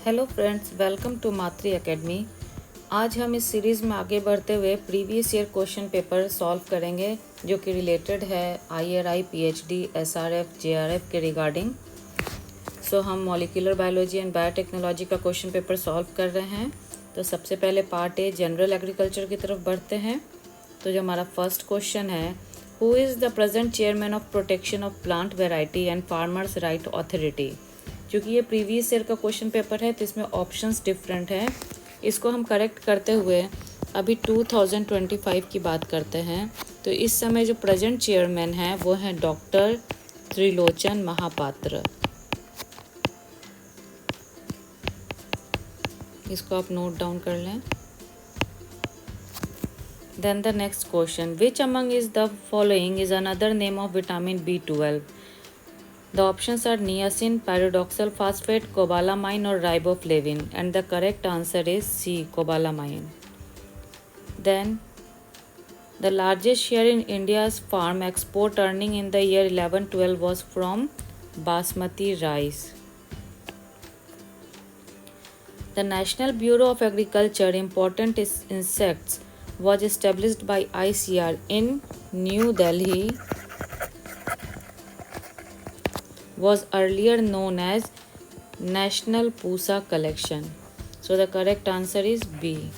Hello friends, welcome to Matri academy. आज हम इस सीरीज़ में आगे बढ़ते हुए previous year question paper solve करेंगे जो कि रिलेटेड है IRI, PhD, SRF, JRF के रिगार्डिंग। हम मॉलिक्यूलर बायोलॉजी एंड बायोटेक्नोलॉजी का क्वेश्चन पेपर सॉल्व कर रहे हैं। तो सबसे पहले पार्ट ए जनरल एग्रीकल्चर की तरफ बढ़ते हैं। तो जो हमारा फर्स्ट क्वेश्चन है, who is the present chairman of protection of plant variety and farmers right authority. क्योंकि ये प्रीवियस ईयर का क्वेश्चन पेपर है तो इसमें ऑप्शंस डिफरेंट हैं। इसको हम करेक्ट करते हुए अभी 2025 की बात करते हैं। तो इस समय जो प्रेजेंट चेयरमैन हैं वो हैं डॉक्टर त्रिलोचन महापात्र। इसको आप नोट डाउन कर लें। Then the next question, which among is the following is another name of vitamin B12? The options are niacin, pyridoxal phosphate, cobalamin or riboflavin, and the correct answer is C, cobalamin. Then the largest share in India's farm export earning in the year 11-12 was from basmati rice. The National Bureau of Agriculture Important Insects was established by ICR in New Delhi, was earlier known as National Pusa Collection. So the correct answer is B.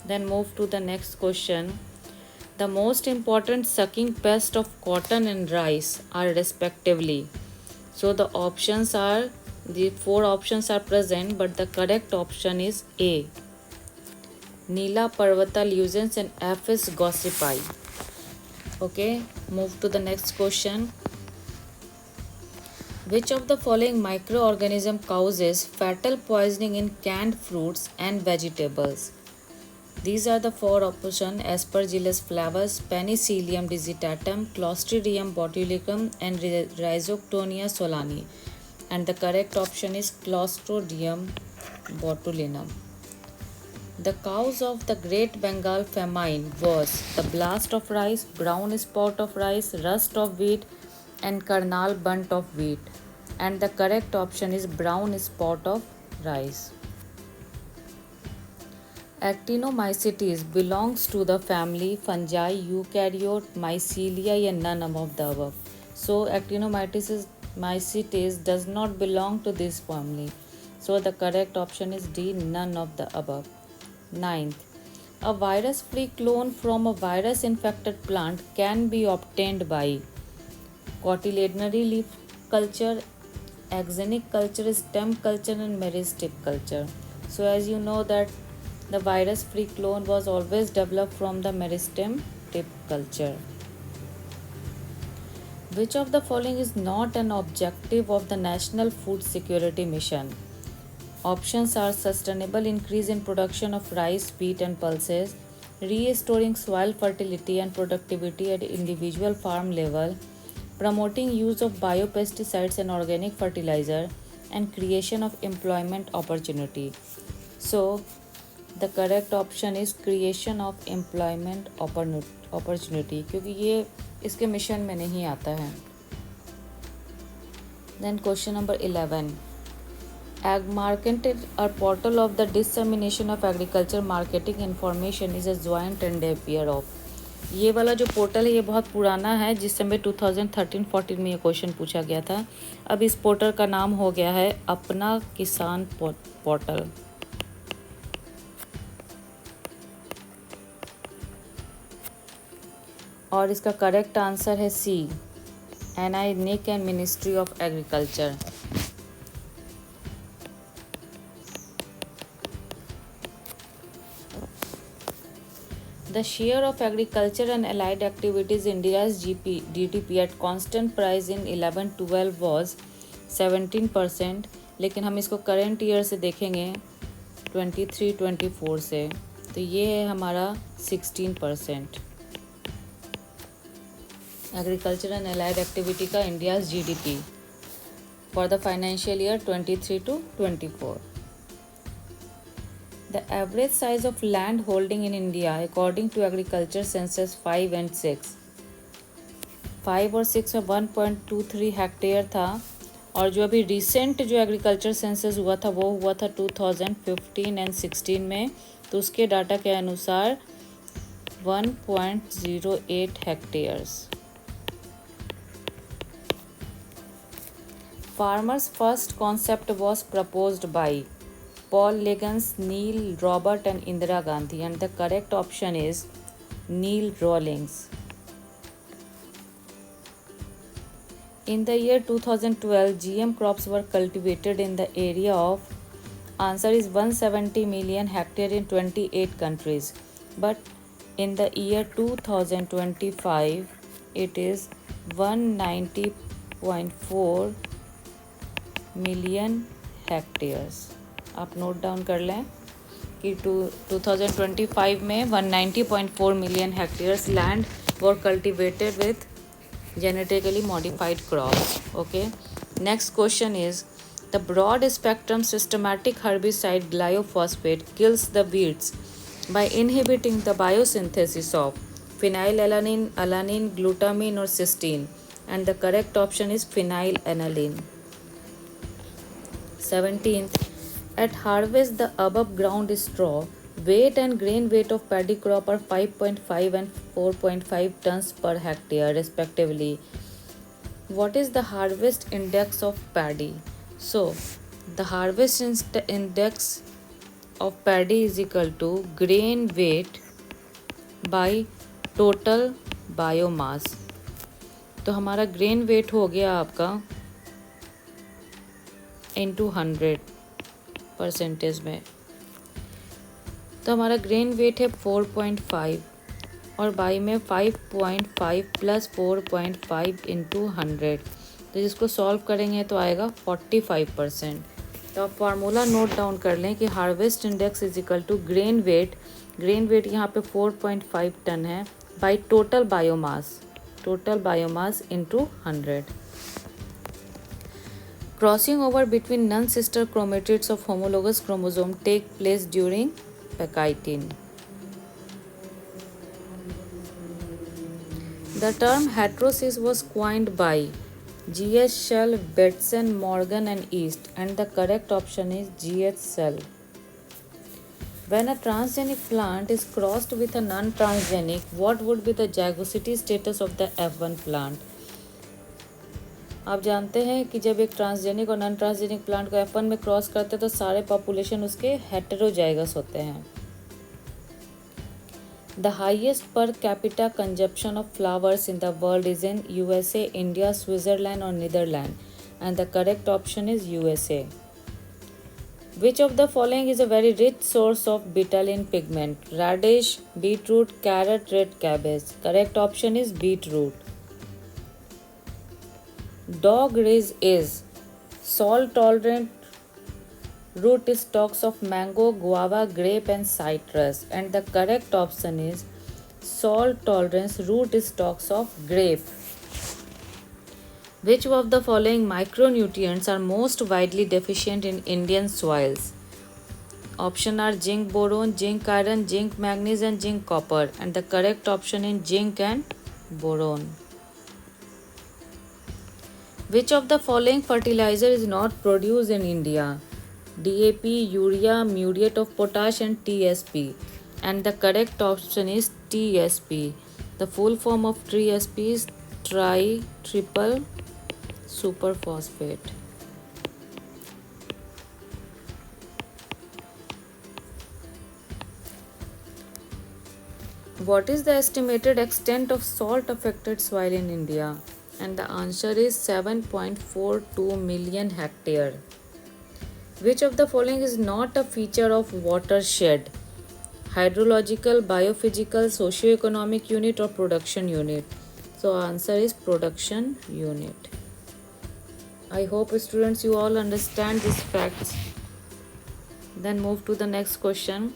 Then move to the next question. The most important sucking pest of cotton and rice are respectively. So the four options are present, but the correct option is A, Neela parvata lucens and Apis gossypi. Okay, move to the next question. Which of the following microorganism causes fatal poisoning in canned fruits and vegetables? These are the four options: Aspergillus flavus, Penicillium digitatum, Clostridium botulinum, and Rhizoctonia solani. And the correct option is Clostridium botulinum. The cause of the Great Bengal famine was the blast of rice, brown spot of rice, rust of wheat, and kernel burnt of wheat. And the correct option is brown spot of rice. Actinomycetes belongs to the family fungi, eukaryote, mycelia, and none of the above. So Actinomycetes does not belong to this family. So the correct option is D, none of the above. 9th, a virus-free clone from a virus-infected plant can be obtained by cotyledonary leaf culture, axenic culture, stem culture, and meristem culture. So as you know that the virus-free clone was always developed from the meristem tip culture. Which of the following is not an objective of the National Food Security Mission? Options are sustainable increase in production of rice, wheat, and pulses, restoring soil fertility and productivity at individual farm level, promoting use of biopesticides and organic fertilizer, and creation of employment opportunity. So, the correct option is creation of employment opportunity, क्योंकि ये इसके mission में नहीं आता है. Then question number 11. AgMarket, a portal of the dissemination of agriculture marketing information, is a joint endeavor of. ये वाला जो पोर्टल है ये बहुत पुराना है, जिस समय 2013-14 में ये क्वेश्चन पूछा गया था. अब इस पोर्टल का नाम हो गया है अपना किसान पोर्टल. और इसका करेक्ट आंसर है सी, NIC and ministry of agriculture. The share of agriculture and allied activities in India's GDP at constant price in 11-12 was 17%. लेकिन हम इसको करेंट ईयर से देखेंगे 23-24 से, तो ये है हमारा 16%. एग्रीकल्चर एंड allied एक्टिविटी का India's GDP for the financial year 23-24. The average size of land holding in India according to agriculture census 5 and 6. 5 और 6 में 1.23 हेक्टेयर था और जो अभी रिसेंट जो एग्रीकल्चर सेंसस हुआ था वो हुआ था 2015 एंड 16 में, तो उसके डाटा के अनुसार 1.08 hectares. Farmers first concept was proposed by Paul Legans, Neil Robert and Indira Gandhi, and the correct option is Neil Rawlings. In the year 2012, GM crops were cultivated in the area of, answer is 170 million hectare in 28 countries, but in the year 2025 it is 190.4 million hectares. आप note down कर लें कि 2025 में 190.4 million hectares land were cultivated with genetically modified crops. Okay, next question is, the broad spectrum systematic herbicide glyphosate kills the weeds by inhibiting the biosynthesis of phenylalanine, alanine, glutamine or cysteine, and the correct option is phenylalanine. 17th, at harvest the above ground straw weight and grain weight of paddy crop are 5.5 and 4.5 tons per hectare respectively. What is the harvest index of paddy? So the harvest index of paddy is equal to grain weight by total biomass. तो हमारा grain weight हो गया आपका into 100% में, तो हमारा grain weight है 4.5 और बाई में 5.5 प्लस 4.5 इंटू 100, तो जिसको सॉल्व करेंगे तो आएगा 45%। तो आप फार्मूला नोट डाउन कर लें कि harvest index is equal to grain weight यहाँ पे 4.5 टन है by total biomass into 100। Crossing over between non-sister chromatids of homologous chromosome take place during Pachytene. The term heterosis was coined by G.S. Schell, Betson, Morgan and East, and the correct option is G.H. Schell. When a transgenic plant is crossed with a non-transgenic, what would be the zygosity status of the F1 plant? आप जानते हैं कि जब एक transgenic और non transgenic plant को F1 में cross करते हैं तो सारे पॉपुलेशन उसके हेटेरोजाइगस होते हैं। The highest per capita consumption of flowers in the world is in USA, India, Switzerland और Netherland, and the correct option is USA. Which of the following is a very rich source of betaline pigment? Radish, beetroot, carrot, red cabbage. Correct option is beetroot. Dog rez is salt tolerant root stocks of mango, guava, grape and citrus, and the correct option is salt tolerance root stocks of grape. Which of the following micronutrients are most widely deficient in Indian soils? Option are zinc, boron, zinc, iron, zinc, manganese and zinc, copper, and the correct option is zinc and boron. Which of the following fertilizer is not produced in India? DAP, urea, muriate of potash and TSP, and the correct option is TSP. The full form of TSP is triple superphosphate. What is the estimated extent of salt affected soil in India? And the answer is 7.42 million hectare. Which of the following is not a feature of watershed? Hydrological, biophysical, socio-economic unit or production unit? So answer is production unit. I hope students you all understand these facts. Then move to the next question.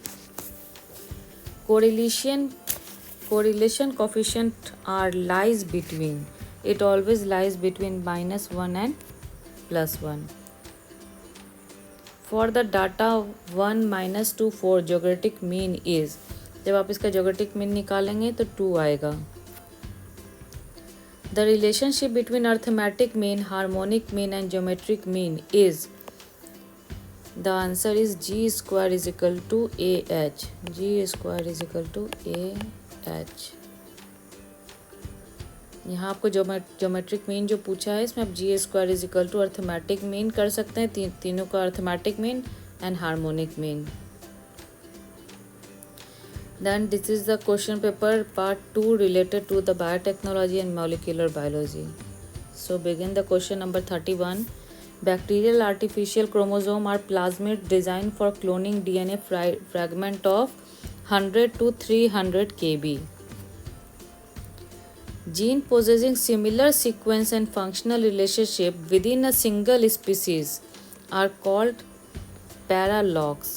Correlation coefficient R lies between. It always lies between -1 and +1. For the data 1, -2, 4 geogratic mean is, जब आप इसका geogratic mean निकालेंगे तो 2 आएगा. The relationship between arithmetic mean, harmonic mean and geometric mean is, the answer is G square is equal to AH. G square is equal to AH. यहाँ आपको geometric mean जो पूछा है इसमें आप G square is equal to arithmetic mean कर सकते हैं, तीनों का arithmetic mean and harmonic mean. Then this is the question paper part 2 related to the biotechnology and molecular biology. So begin the question number 31. Bacterial artificial chromosome are plasmid designed for cloning DNA fragment of 100 to 300 kb. Gene possessing similar sequence and functional relationship within a single species are called paralogs.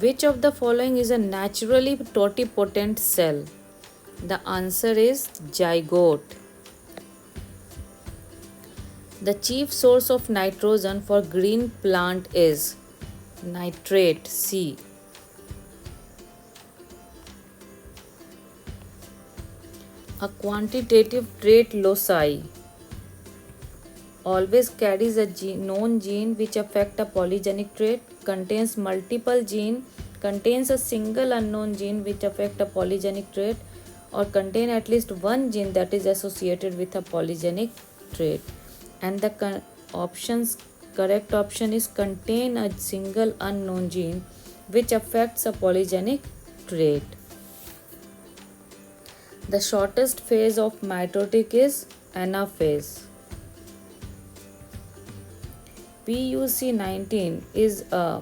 Which of the following is a naturally totipotent cell? The answer is zygote. The chief source of nitrogen for green plant is nitrate, C. A quantitative trait loci always carries a known gene which affect a polygenic trait, contains multiple gene, contains a single unknown gene which affect a polygenic trait, or contain at least one gene that is associated with a polygenic trait. And the correct option is contain a single unknown gene which affects a polygenic trait. The shortest phase of mitotic is anaphase. PUC19 is a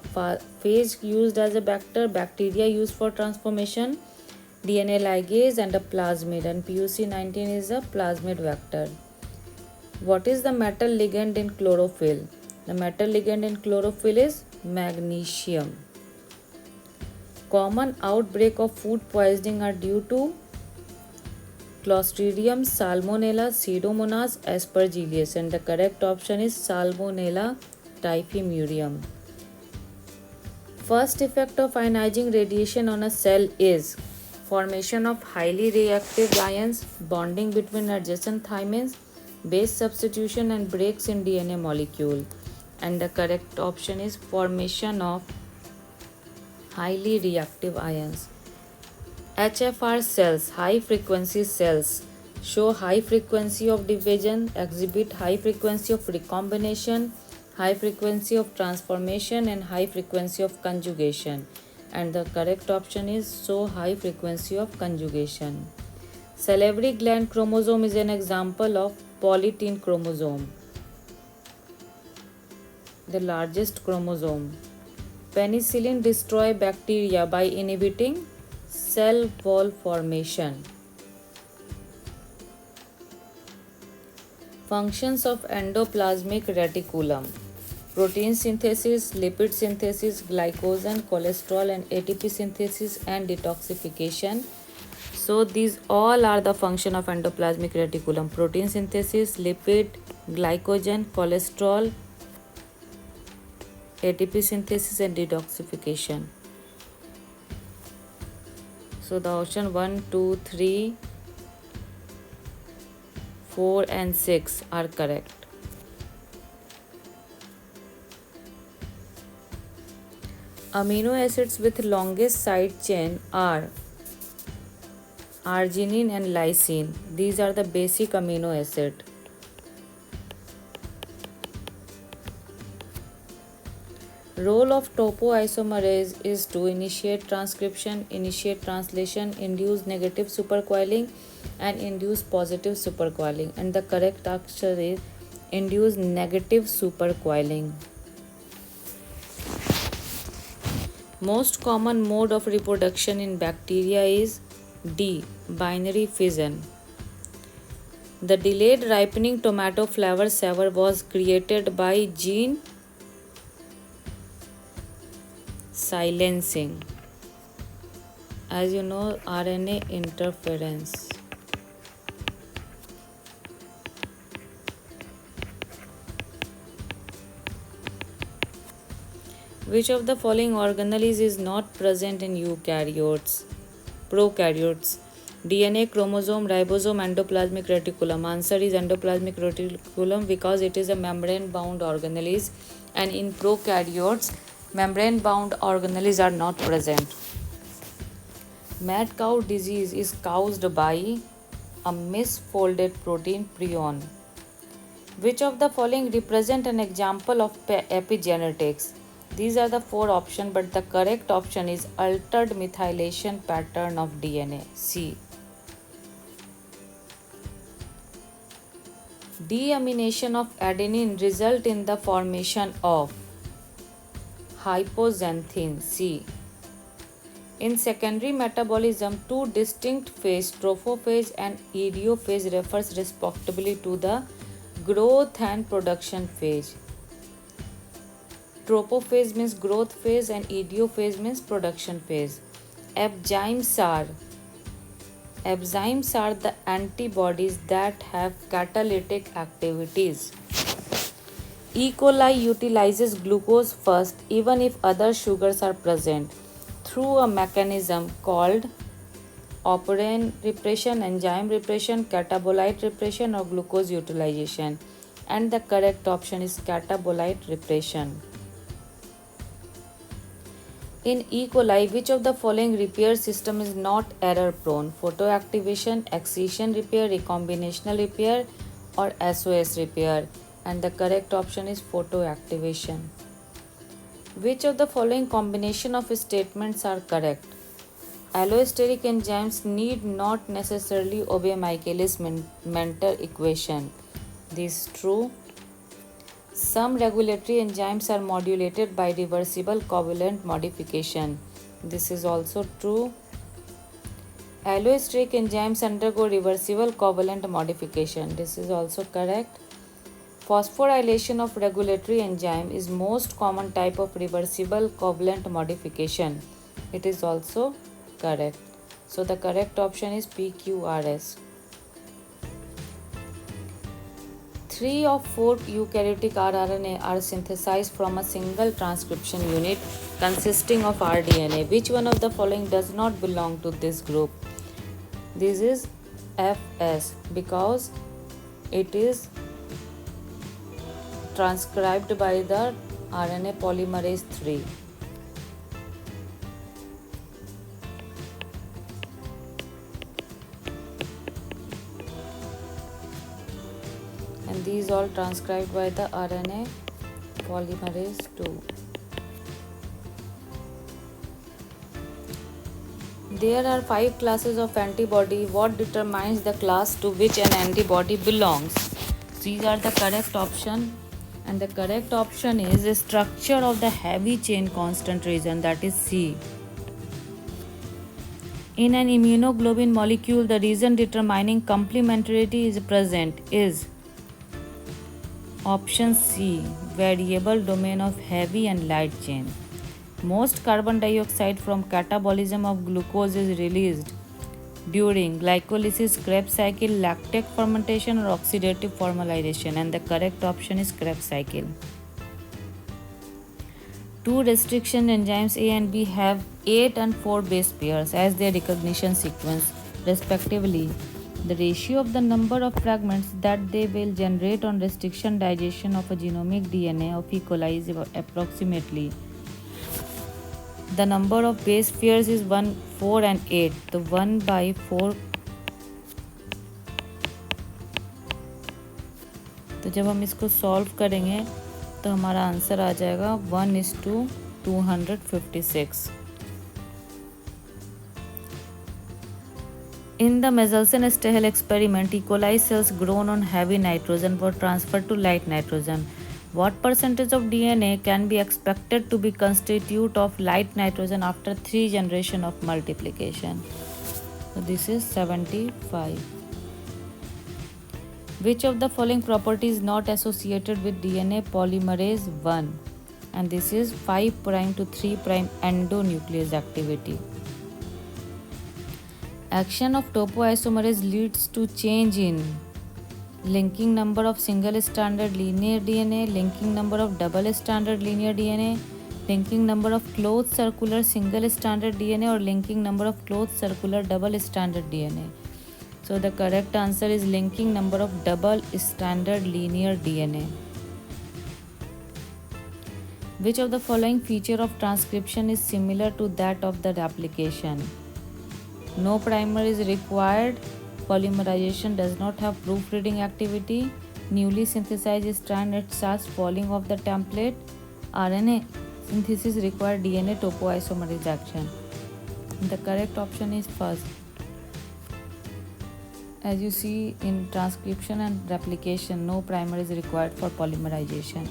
phase used as a bacteria used for transformation, DNA ligase and a plasmid, and PUC19 is a plasmid vector. What is the metal ligand in chlorophyll? The metal ligand in chlorophyll is magnesium. Common outbreak of food poisoning are due to Clostridium, Salmonella, Pseudomonas, Aspergillus, and the correct option is Salmonella typhimurium. First effect of ionizing radiation on a cell is formation of highly reactive ions, bonding between adjacent thymines, base substitution and breaks in DNA molecule. And the correct option is formation of highly reactive ions. HFR cells, high frequency cells, show high frequency of division, exhibit high frequency of recombination, high frequency of transformation and high frequency of conjugation. And the correct option is show high frequency of conjugation. Salivary gland chromosome is an example of polytene chromosome, the largest chromosome. Penicillin destroy bacteria by inhibiting cell wall formation. Functions of endoplasmic reticulum: protein synthesis, lipid synthesis, glycogen, cholesterol and ATP synthesis and detoxification. So these all are the function of endoplasmic reticulum: protein synthesis, lipid, glycogen, cholesterol, ATP synthesis and detoxification. So the option 1, 2, 3, 4 and 6 are correct. Amino acids with longest side chain are arginine and lysine. These are the basic amino acid. Role of topoisomerase is to initiate transcription, initiate translation, induce negative supercoiling and induce positive supercoiling. And the correct answer is induce negative supercoiling. Most common mode of reproduction in bacteria is D. Binary fission. The delayed ripening tomato flower saver was created by gene silencing. As you know, RNA interference. Which of the following organelles is not present in eukaryotes? Prokaryotes. DNA, chromosome, ribosome, endoplasmic reticulum. Answer is endoplasmic reticulum because it is a membrane-bound organelles, and in prokaryotes, membrane-bound organelles are not present. Mad cow disease is caused by a misfolded protein prion. Which of the following represent an example of epigenetics? These are the 4 options, but the correct option is altered methylation pattern of DNA. C. Deamination of adenine result in the formation of hypoxanthine. C. In secondary metabolism, 2 distinct phases, trophophase and idiophase, refers respectively to the growth and production phase. Trophophase means growth phase and idiophase means production phase. Enzymes are the antibodies that have catalytic activities. E. coli utilizes glucose first even if other sugars are present through a mechanism called operin repression, enzyme repression, catabolite repression, or glucose utilization. And the correct option is catabolite repression. In E. coli, which of the following repair system is not error prone? Photoactivation, excision repair, recombinational repair, or SOS repair? And the correct option is photoactivation. Which of the following combination of statements are correct? Allosteric enzymes need not necessarily obey Michaelis-Menten equation. This is true. Some regulatory enzymes are modulated by reversible covalent modification. This is also true. Allosteric enzymes undergo reversible covalent modification. This is also correct. Phosphorylation of regulatory enzyme is most common type of reversible covalent modification. It is also correct. So the correct option is PQRS. 3 of 4 eukaryotic rRNA are synthesized from a single transcription unit consisting of rDNA. Which one of the following does not belong to this group? This is FS because it is transcribed by the RNA polymerase 3. And these all transcribed by the RNA polymerase 2. There are 5 classes of antibody. What determines the class to which an antibody belongs? These are the correct option, and the correct option is the structure of the heavy chain constant region, that is C. In an immunoglobulin molecule, the region determining complementarity is present is option C, variable domain of heavy and light chain. Most carbon dioxide from catabolism of glucose is released during glycolysis, Krebs cycle, lactic fermentation, or oxidative formylation, and the correct option is Krebs cycle. 2 restriction enzymes A and B have 8 and 4 base pairs as their recognition sequence, respectively. The ratio of the number of fragments that they will generate on restriction digestion of a genomic DNA of E. coli is approximately. The number of base pairs is 1, 4 and 8. The 1 by 4. तो जब हम इसको solve करेंगे तो हमारा answer आ जाएगा 1:256. In the Mendelssohn-Stahl experiment, E. coli cells grown on heavy nitrogen were transferred to light nitrogen. What percentage of DNA can be expected to be constitute of light nitrogen after 3 generations of multiplication? So this is 75. Which of the following property is not associated with DNA polymerase 1? And this is 5' to 3' endonuclease activity. Action of topoisomerase leads to change in linking number of single stranded linear DNA, linking number of double stranded linear DNA, linking number of close circular single stranded DNA और linking number of close circular double stranded DNA. So the correct answer is linking number of double stranded linear DNA. Which of the following feature of transcription is similar to that of the replication? No primer is required. Polymerization does not have proofreading activity. Newly synthesized strand it starts falling off the template. RNA synthesis require DNA topoisomerase action. The correct option is first. As you see, in transcription and replication, no primer is required for polymerization.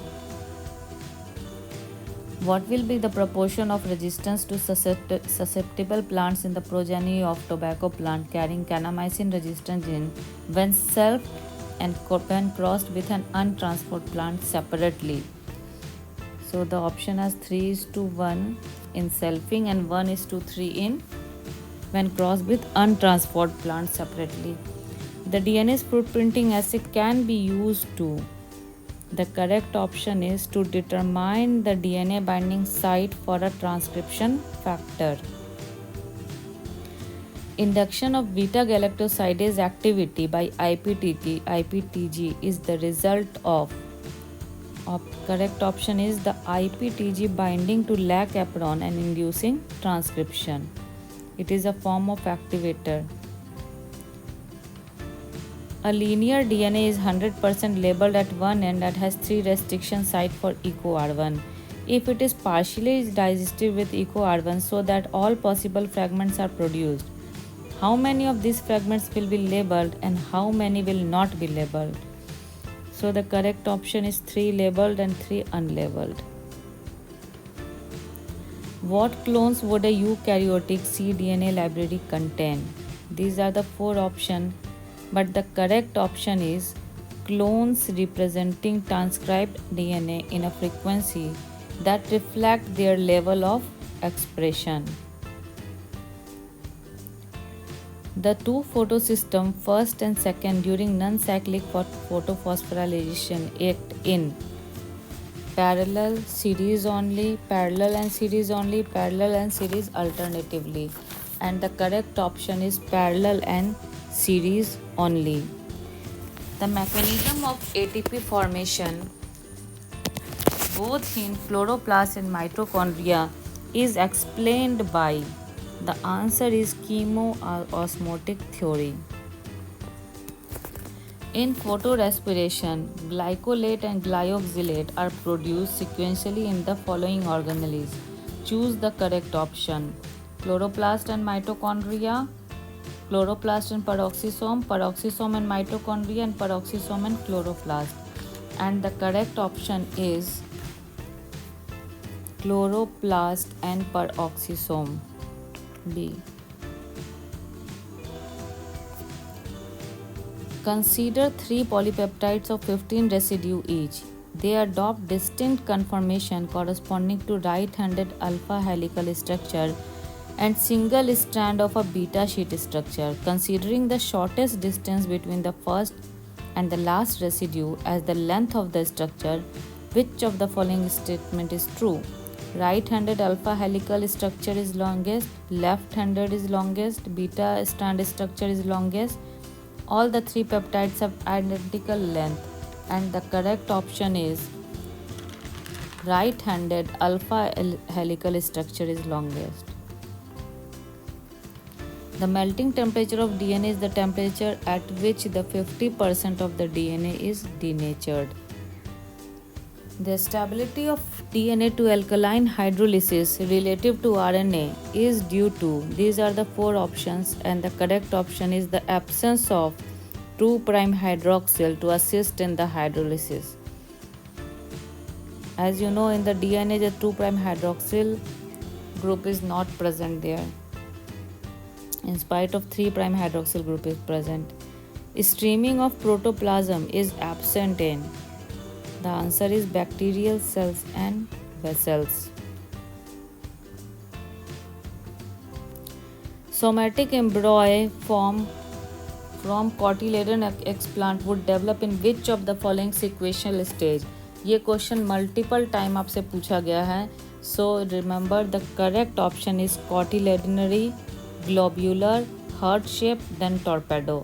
What will be the proportion of resistance to susceptible plants in the progeny of tobacco plant carrying kanamycin resistant gene when self and when crossed with an untransformed plant separately? So the option has 3:1 in selfing and 1:3 in when crossed with untransformed plants separately. The DNA's footprinting assay can be used to. The correct option is to determine the DNA binding site for a transcription factor. Induction of beta-galactosidase activity by IPTG is the result of. Correct option is the IPTG binding to lac apron and inducing transcription. It is a form of activator. A linear DNA is 100% labeled at one end and has 3 restriction sites for EcoR1. If it is partially digested with EcoR1 so that all possible fragments are produced, how many of these fragments will be labeled and how many will not be labeled? So the correct option is 3 labeled and 3 unlabeled. What clones would a eukaryotic cDNA library contain? These are the 4 options. But the correct option is clones representing transcribed DNA in a frequency that reflect their level of expression. The two photosystem first and second during non-cyclic photophosphorylation act in parallel, series only, parallel and series only, parallel and series alternatively. And the correct option is parallel and series only. The mechanism of ATP formation both in chloroplast and mitochondria is explained by. The answer is chemoosmotic theory. In photorespiration, glycolate and glyoxylate are produced sequentially in the following organelles. Choose the correct option. Chloroplast and mitochondria, chloroplast and peroxisome, peroxisome and mitochondria, and peroxisome and chloroplast. And the correct option is chloroplast and peroxisome. B. Consider 3 polypeptides of 15 residue each. They adopt distinct conformation corresponding to right-handed alpha helical structure and single strand of a beta sheet structure. Considering the shortest distance between the first and the last residue as the length of the structure, which of the following statement is true? Right-handed alpha helical structure is longest, left-handed is longest, beta strand structure is longest. All the 3 peptides have identical length, and the correct option is right-handed alpha helical structure is longest. The melting temperature of DNA is the temperature at which the 50% of the DNA is denatured. The stability of DNA to alkaline hydrolysis relative to RNA is due to. These are the 4 options, and the correct option is the absence of 2' hydroxyl to assist in the hydrolysis. As you know, in the DNA, the 2' hydroxyl group is not present there, in spite of 3' hydroxyl group is present. Streaming of protoplasm is absent in. The answer is bacterial cells and vessels. Somatic embryo form from cotyledon explant would develop in which of the following sequential stage? ये question multiple time आपसे पूछा गया है. So remember the correct option is cotyledonary, globular, heart shape, then torpedo.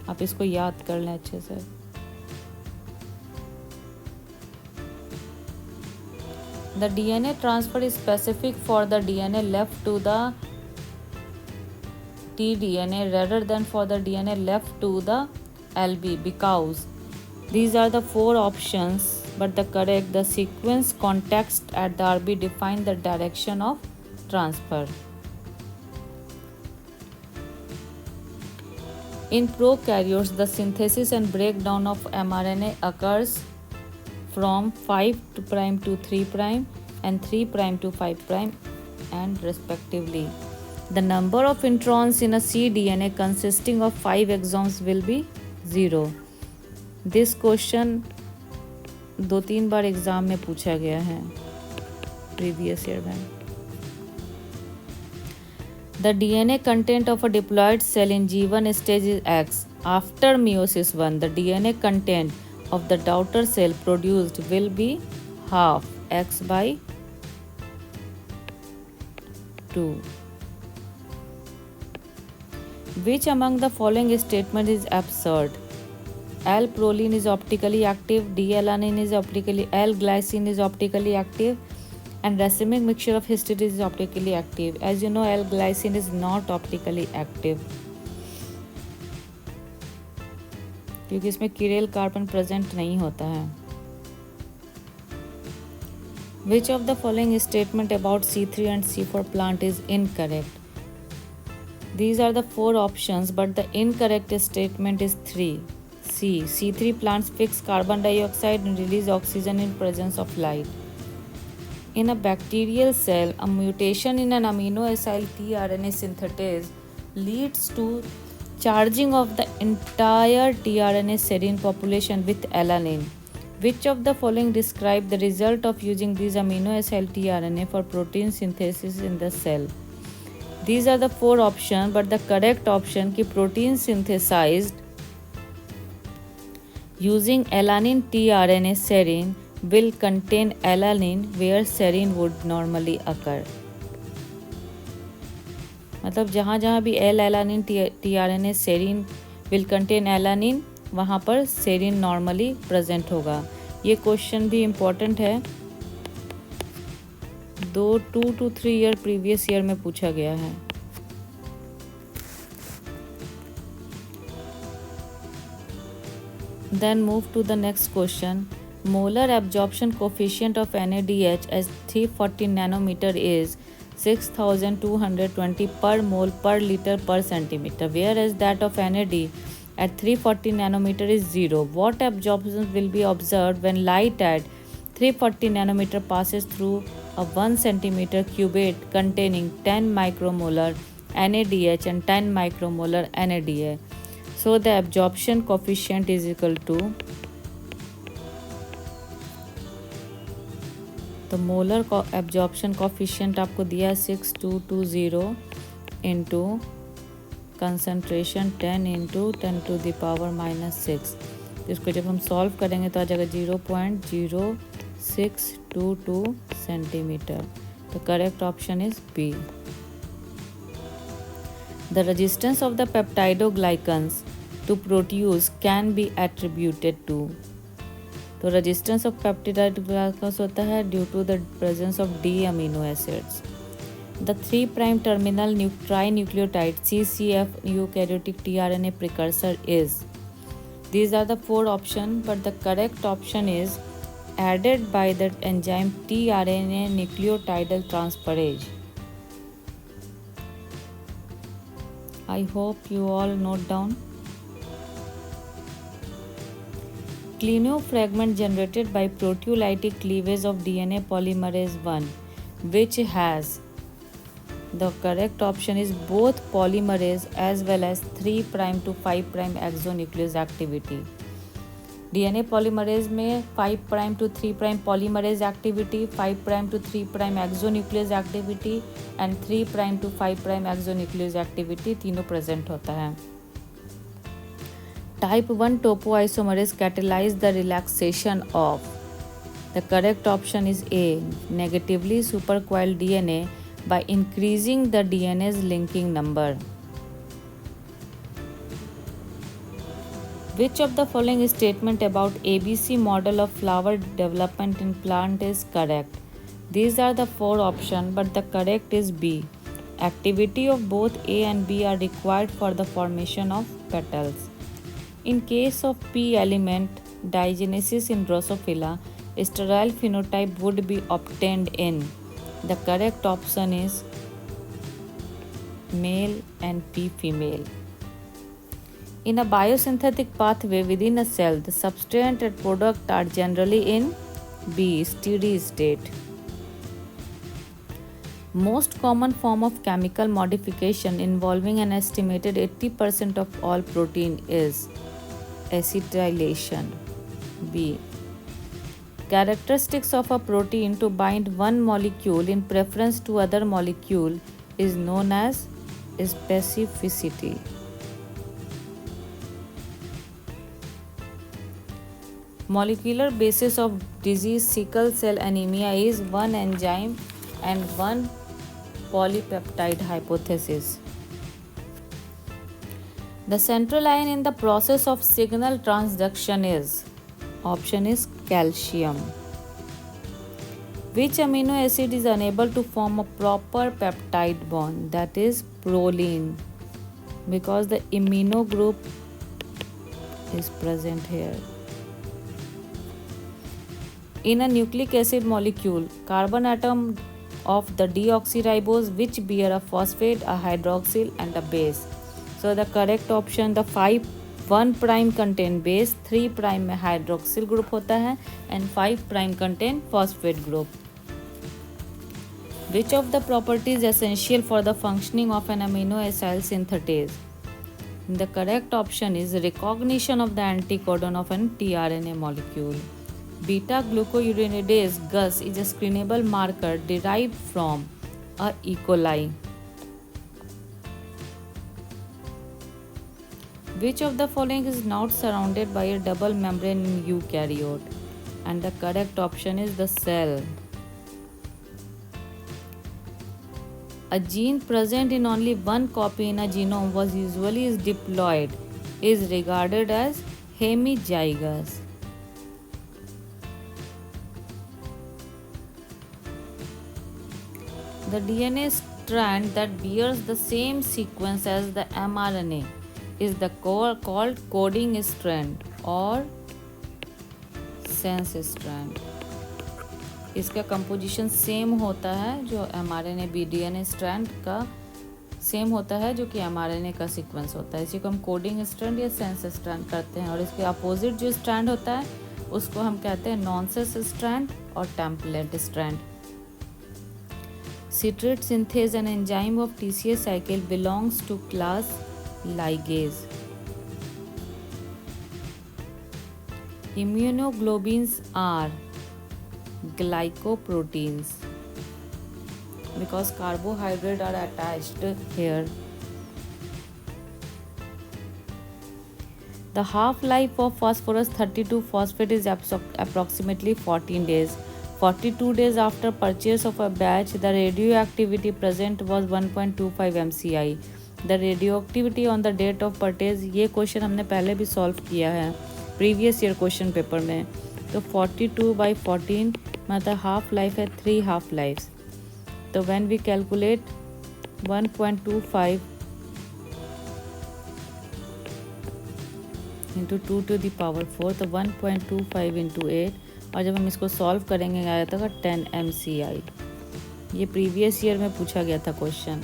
आप इसको याद कर लें अच्छे से. The DNA transfer is specific for the DNA left to the tDNA rather than for the DNA left to the LB because these are the four options, but the sequence context at the RB define the direction of transfer. In prokaryotes, the synthesis and breakdown of mRNA occurs from 5' to 3' and 3' to 5' and respectively. The number of introns in a cDNA consisting of 5 exons will be 0. This question 2-3 bar exam में पूछा गया है previous year में. The DNA content of a diploid cell in G1 stage is X. After meiosis 1, the DNA content of the daughter cell produced will be half X by 2. Which among the following statement is absurd? L-proline is optically active, D-alanine is optically, L-glycine is optically active, and racemic mixture of histidine is optically active. As you know, L-glycine is not optically active क्योंकि इसमें कीरेल carbon present नहीं होता है. Which of the following statement about C3 and C4 plant is incorrect? These are the four options, but the incorrect statement is 3. C. C3 plants fix carbon dioxide and release oxygen in presence of light. In a bacterial cell, a mutation in an amino acyl tRNA synthetase leads to charging of the entire tRNA serine population with alanine. Which of the following describe the result of using these amino acyl tRNA for protein synthesis in the cell? These are the four options, but the correct option कि protein synthesized using alanine tRNA serine will contain alanine where serine would normally occur. मतलब जहाँ जहाँ भी L-alanine tRNA serine will contain alanine वहाँ पर serine normally present होगा. ये question भी इम्पोर्टेंट है. 2 to 3 ईयर प्रीवियस ईयर में पूछा गया है. Then move to the next question. Molar absorption coefficient of NADH as 340 nanometer is 6220 per mole per liter per centimeter, whereas that of NAD at 340 nanometer is 0. What absorption will be observed when light at 340 nanometer passes through a 1 centimeter cubate containing 10 micromolar NADH and 10 micromolar NADA? So the absorption coefficient is equal to the molar absorption coefficient आपको दिया है 6220 into concentration 10 into 10 to the power minus 6. इसको जब हम solve करेंगे तो आ जाएगा 0.0622 centimetre. The correct option is B. The resistance of the peptidoglycans to protease can be attributed to. तो रेजिस्टेंस ऑफ पेप्टिडाइड होता है due to the presence of D amino acids. द 3' terminal trinucleotide CCF eukaryotic tRNA precursor is. These are the four options, but the correct option is added by the enzyme tRNA nucleotidal transferase. I hope you all note down. Clinophragment generated by proteolytic cleavage of DNA polymerase 1, which has. The correct option is both polymerase as well as 3' to 5' exonuclease activity. DNA polymerase में 5' to 3' polymerase activity, 5' to 3' exonuclease activity and 3' to 5' exonuclease activity तीनों present होता है. Type 1 topoisomerase catalyze the relaxation of. The correct option is A. Negatively supercoiled DNA by increasing the DNA's linking number. Which of the following statement about ABC model of flower development in plant is correct? These are the four options, but the correct is B. Activity of both A and B are required for the formation of petals. In case of P element digenesis in Drosophila, sterile phenotype would be obtained in. The correct option is male and P female. In a biosynthetic pathway within a cell, the substrate and product are generally in B. Steady state. Most common form of chemical modification involving an estimated 80% of all protein is acetylation. B. Characteristics of a protein to bind one molecule in preference to other molecule is known as specificity. Molecular basis of disease sickle cell anemia is one enzyme and one polypeptide hypothesis. The central ion in the process of signal transduction is option is calcium. Which amino acid is unable to form a proper peptide bond? That is proline, because the amino group is present here. In a nucleic acid molecule, carbon atom of the deoxyribose which bear a phosphate, a hydroxyl and a base. So the correct option, the 1 prime contain base, 3 prime में hydroxyl group होता है and 5 prime contain phosphate group. Which of the properties is essential for the functioning of an amino acyl synthetase? The correct option is recognition of the anticodon of an tRNA molecule. Beta-glucuronidase GUS is a screenable marker derived from a E. coli. Which of the following is not surrounded by a double membrane in eukaryote? And the correct option is the cell. A gene present in only one copy in a genome was usually diploid is regarded as hemizygous. The DNA strand that bears the same sequence as the mRNA is the called coding strand or sense strand. इसका composition same होता है जो mRNA BDNA strand का same होता है जो कि mRNA का सीक्वेंस होता है. इसी को हम कोडिंग स्ट्रैंड या सेंस स्ट्रैंड करते हैं. और इसके अपोजिट जो स्ट्रैंड होता है उसको हम कहते हैं नॉनसेंस स्ट्रैंड और template strand. Citrate synthase, an enzyme of TCA cycle, belongs to class ligase. Immunoglobulins are glycoproteins because carbohydrates are attached here. The half-life of phosphorus 32 phosphate is approximately 14 days. 42 days after purchase of a batch, the radioactivity present was 1.25 MCI. The radioactivity on the date of purchase, ये question हमने पहले भी solve किया है previous year question paper में. तो 42/14 मतलब half life है 3 हाफ लाइफ्स. तो when we calculate 1.25 into 2 to the power 4, तो 1.25 इंटू 8, और जब हम इसको सॉल्व करेंगे आया था 10 MCI. ये प्रीवियस ईयर में पूछा गया था question.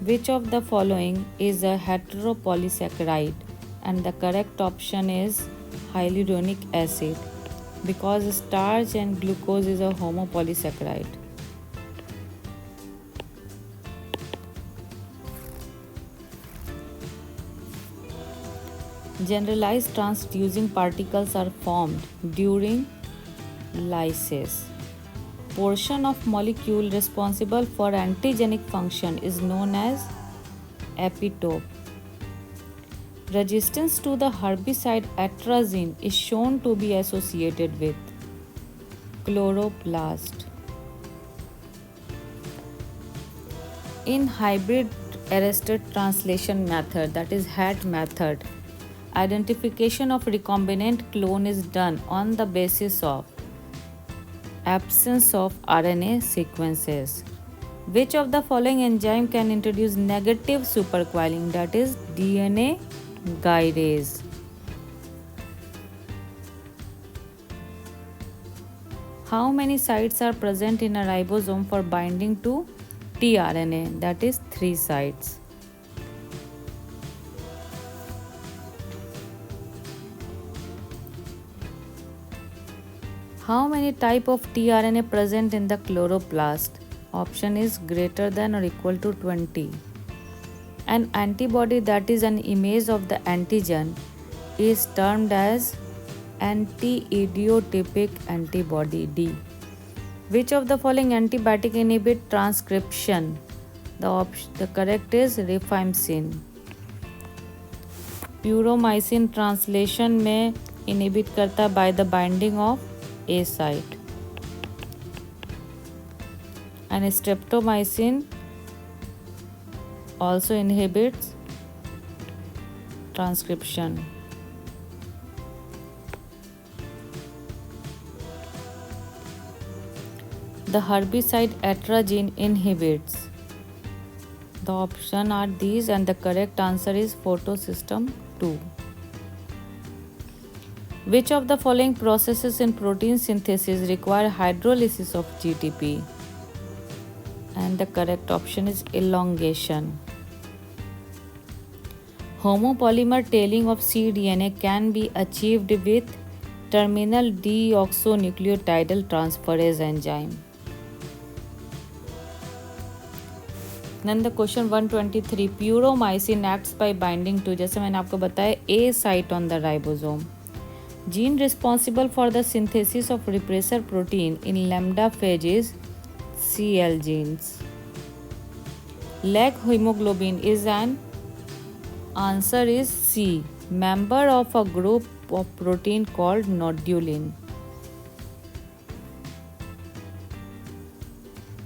Which of the following is a heteropolysaccharide? And the correct option is hyaluronic acid because starch and glucose is a homopolysaccharide. Generalized transducing particles are formed during lysis. Portion of molecule responsible for antigenic function is known as epitope. Resistance to the herbicide atrazine is shown to be associated with chloroplast. In hybrid arrested translation method, that is HAT method, identification of recombinant clone is done on the basis of absence of RNA sequences. Which of the following enzyme can introduce negative supercoiling, that is DNA gyrase? How many sites are present in a ribosome for binding to tRNA, that is 3 sites? How many type of tRNA present in the chloroplast? Option is greater than or equal to 20. An antibody that is an image of the antigen is termed as anti-idiotypic antibody D. Which of the following antibiotic inhibit transcription? The correct is rifampicin. Puromycin translation में inhibit करता by the binding of A site. And streptomycin also inhibits transcription. The herbicide atrazine inhibits. The options are these and the correct answer is photosystem 2. Which of the following processes in protein synthesis require hydrolysis of GTP? And the correct option is elongation. Homopolymer tailing of cDNA can be achieved with terminal deoxynucleotidal transferase enzyme. Then the question 123, puromycin acts by binding to, जैसे मैंने आपको बताया, A site on the ribosome. Gene responsible for the synthesis of repressor protein in lambda phage is CL genes. Leg hemoglobin is an answer is C, member of a group of protein called nodulin.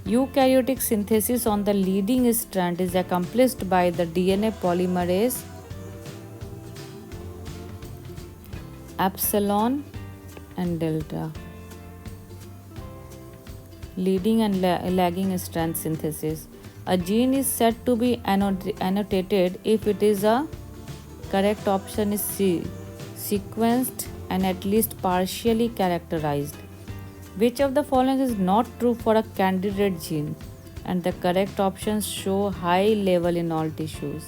Eukaryotic synthesis on the leading strand is accomplished by the DNA polymerase epsilon and delta. Leading and lagging strand synthesis. A gene is said to be annotated if it is a correct option is C, sequenced and at least partially characterized. Which of the following is not true for a candidate gene? And the correct options show high level in all tissues.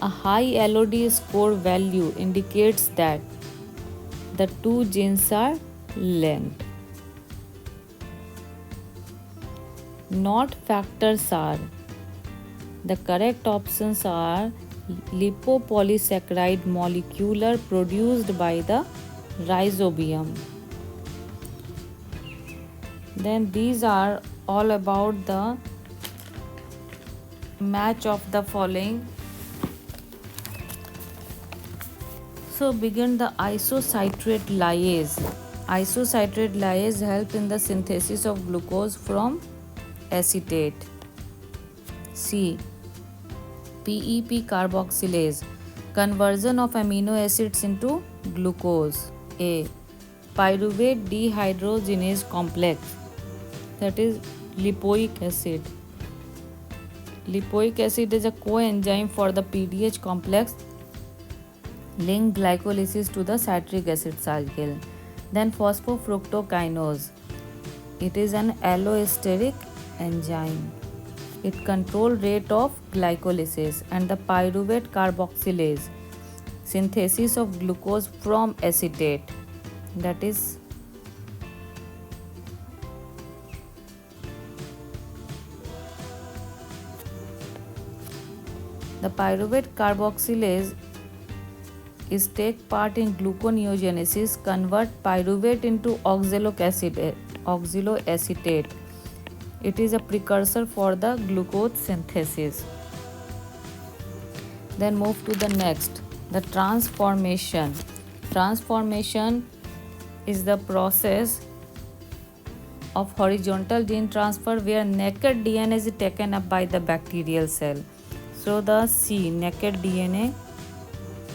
A high LOD score value indicates that the two genes are linked. Not factors are. The correct options are lipopolysaccharide molecule produced by the rhizobium. Then these are all about the match of the following. So begin the isocitrate lyase. Isocitrate lyase help in the synthesis of glucose from acetate. C. PEP carboxylase, conversion of amino acids into glucose. A. Pyruvate dehydrogenase complex, that is lipoic acid. Lipoic acid is a coenzyme for the PDH complex link glycolysis to the citric acid cycle. Then phosphofructokinase, it is an allosteric enzyme. It controls rate of glycolysis. And the pyruvate carboxylase, synthesis of glucose from acetate, that is the pyruvate carboxylase is take part in gluconeogenesis, convert pyruvate into oxaloacetate. It is a precursor for the glucose synthesis. Then move to the next, the transformation. Transformation is the process of horizontal gene transfer where naked DNA is taken up by the bacterial cell. So the C, naked DNA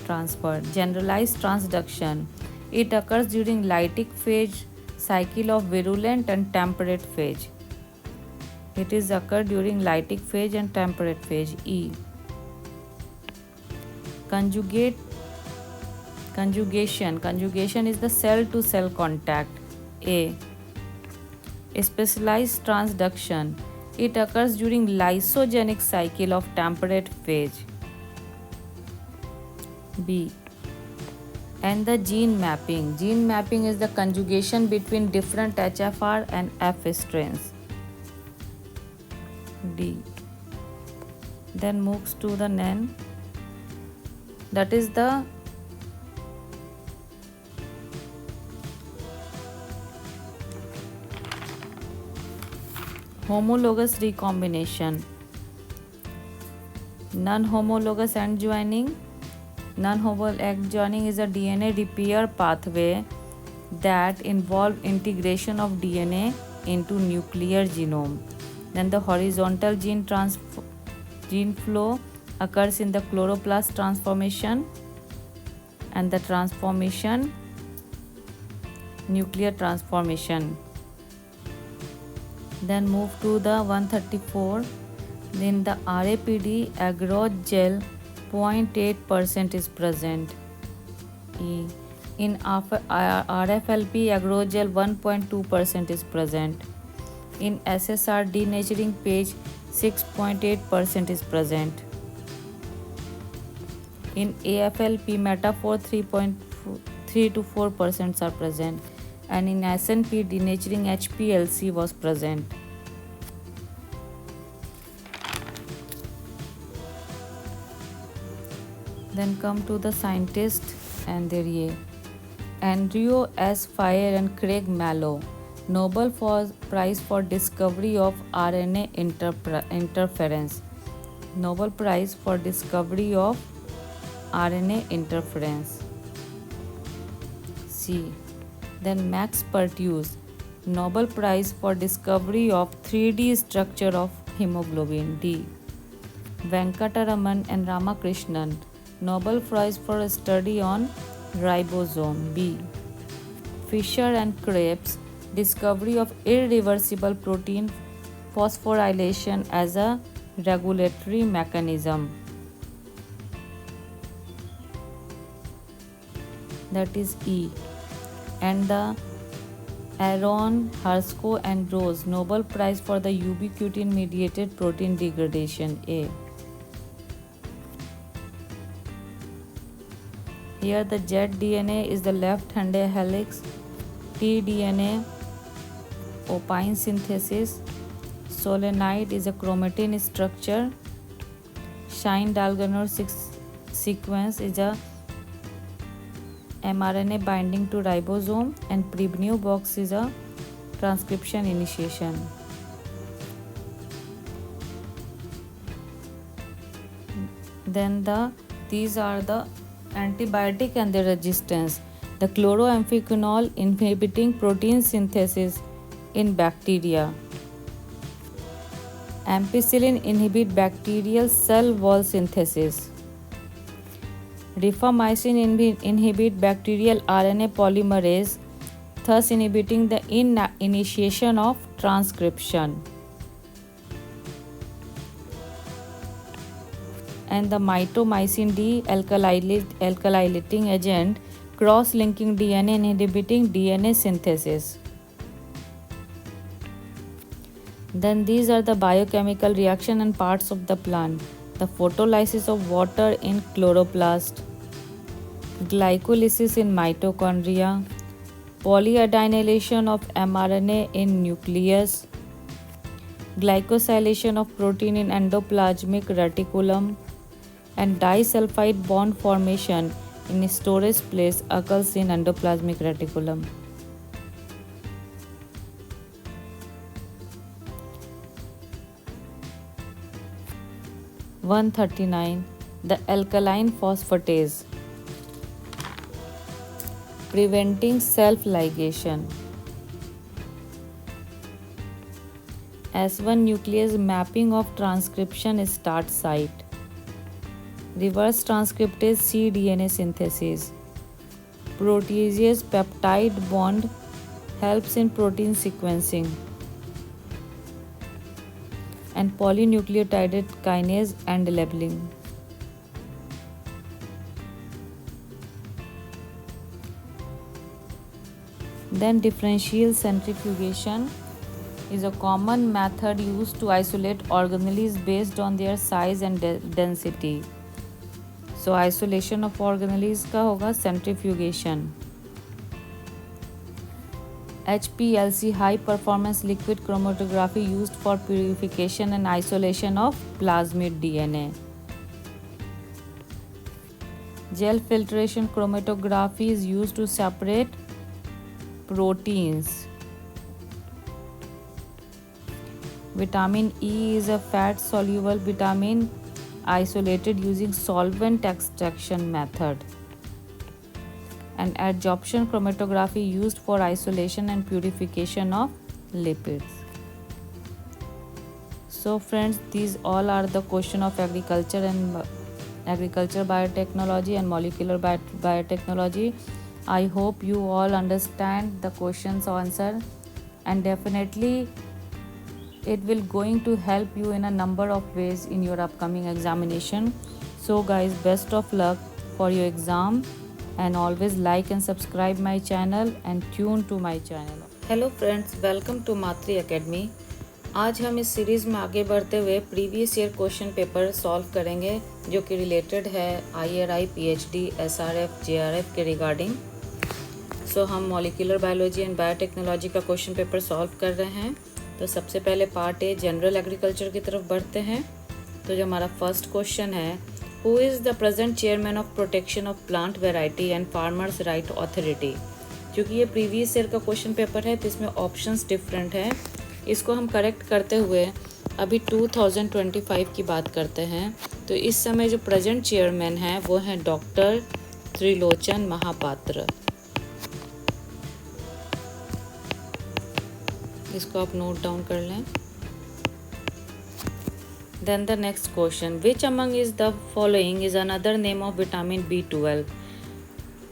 transfer. Generalized transduction. It occurs during lytic phase cycle of virulent and temperate phase. It is occurred during lytic phase and temperate phase. E. Conjugation is the cell to cell contact. A. Specialized transduction. It occurs during lysogenic cycle of temperate phase. B. And the gene mapping. Gene mapping is the conjugation between different HFR and F strains. D. Then moves to the NEN. That is the homologous recombination. Non-homologous end joining. Non-homologous end joining is a DNA repair pathway that involves integration of DNA into nuclear genome. Then the horizontal gene flow occurs in the chloroplast transformation, and the transformation, nuclear transformation. Then move to the 134. Then the RAPD agarose gel 0.8% is present. E. In RFLP agarose gel 1.2% is present. In SSR denaturing page 6.8% is present. In AFLP metaphor 3 to 4% are present, and in SNP denaturing HPLC was present. Then come to the scientists and their year. Andrew S. Fire and Craig Mallow, Nobel Prize for discovery of RNA interference. Nobel Prize for discovery of RNA interference. C. Then Max Pertuse, Nobel Prize for discovery of 3D structure of hemoglobin. D. Venkataraman and Ramakrishnan, Nobel Prize for study on ribosome. B. Fisher and Krebs, discovery of irreversible protein phosphorylation as a regulatory mechanism. That is E. And the Aaron, Hershko and Rose, Nobel Prize for the ubiquitin mediated protein degradation. A. Here the Z-DNA is the left-handed helix, T-DNA opine synthesis, solanide is a chromatin structure, Shine-Dalgarno sequence is a mRNA binding to ribosome, and Prebnew box is a transcription initiation. Then these are the antibiotic and their resistance. The chloramphenicol inhibiting protein synthesis in bacteria. Ampicillin inhibit bacterial cell wall synthesis. Rifamycin inhibit bacterial RNA polymerase, thus inhibiting the initiation of transcription. And the mitomycin D alkylating agent cross-linking DNA and inhibiting DNA synthesis. Then these are the biochemical reaction and parts of the plant. The photolysis of water in chloroplast, glycolysis in mitochondria, polyadenylation of mRNA in nucleus, glycosylation of protein in endoplasmic reticulum, and disulfide bond formation in storage place occurs in endoplasmic reticulum. (139) The alkaline phosphatase, preventing self-ligation. S1 nuclease mapping of transcription start site. Reverse transcriptase cDNA synthesis. Proteases peptide bond helps in protein sequencing. And polynucleotide kinase and labeling. Then differential centrifugation is a common method used to isolate organelles based on their size and density. So isolation of organelles का होगा centrifugation. HPLC, high performance liquid chromatography, used for purification and isolation of plasmid DNA. Gel filtration chromatography is used to separate proteins. Vitamin E is a fat soluble vitamin isolated using solvent extraction method. And adsorption chromatography used for isolation and purification of lipids. So friends, these all are the question of agriculture biotechnology and molecular biotechnology. I hope you all understand the questions answer, and definitely it will going to help you in a number of ways in your upcoming examination. So guys, best of luck for your exam, and always like and subscribe my channel and tune to my channel. Hello friends, welcome to Matri academy. आज हम इस series में आगे बढ़ते हुए previous year question paper solve करेंगे जो कि रिलेटेड है IRI, PhD, SRF, JRF के रिगार्डिंग। सो हम मॉलिक्यूलर बायोलॉजी एंड बायोटेक्नोलॉजी का क्वेश्चन पेपर सॉल्व कर रहे हैं। तो सबसे पहले पार्ट ए जनरल एग्रीकल्चर की तरफ बढ़ते हैं। तो जो हमारा फर्स्ट क्वेश्चन है, who is the present chairman of protection of plant variety and farmers right authority. क्योंकि ये प्रीवियस ईयर का क्वेश्चन पेपर है तो इसमें ऑप्शंस डिफरेंट हैं। इसको हम करेक्ट करते हुए अभी 2025 की बात करते हैं। तो इस समय जो प्रेजेंट चेयरमैन हैं वो हैं डॉक्टर त्रिलोचन महापात्र। इसको आप नोट डाउन कर लें। Then the next question, which among is the following is another name of vitamin B12?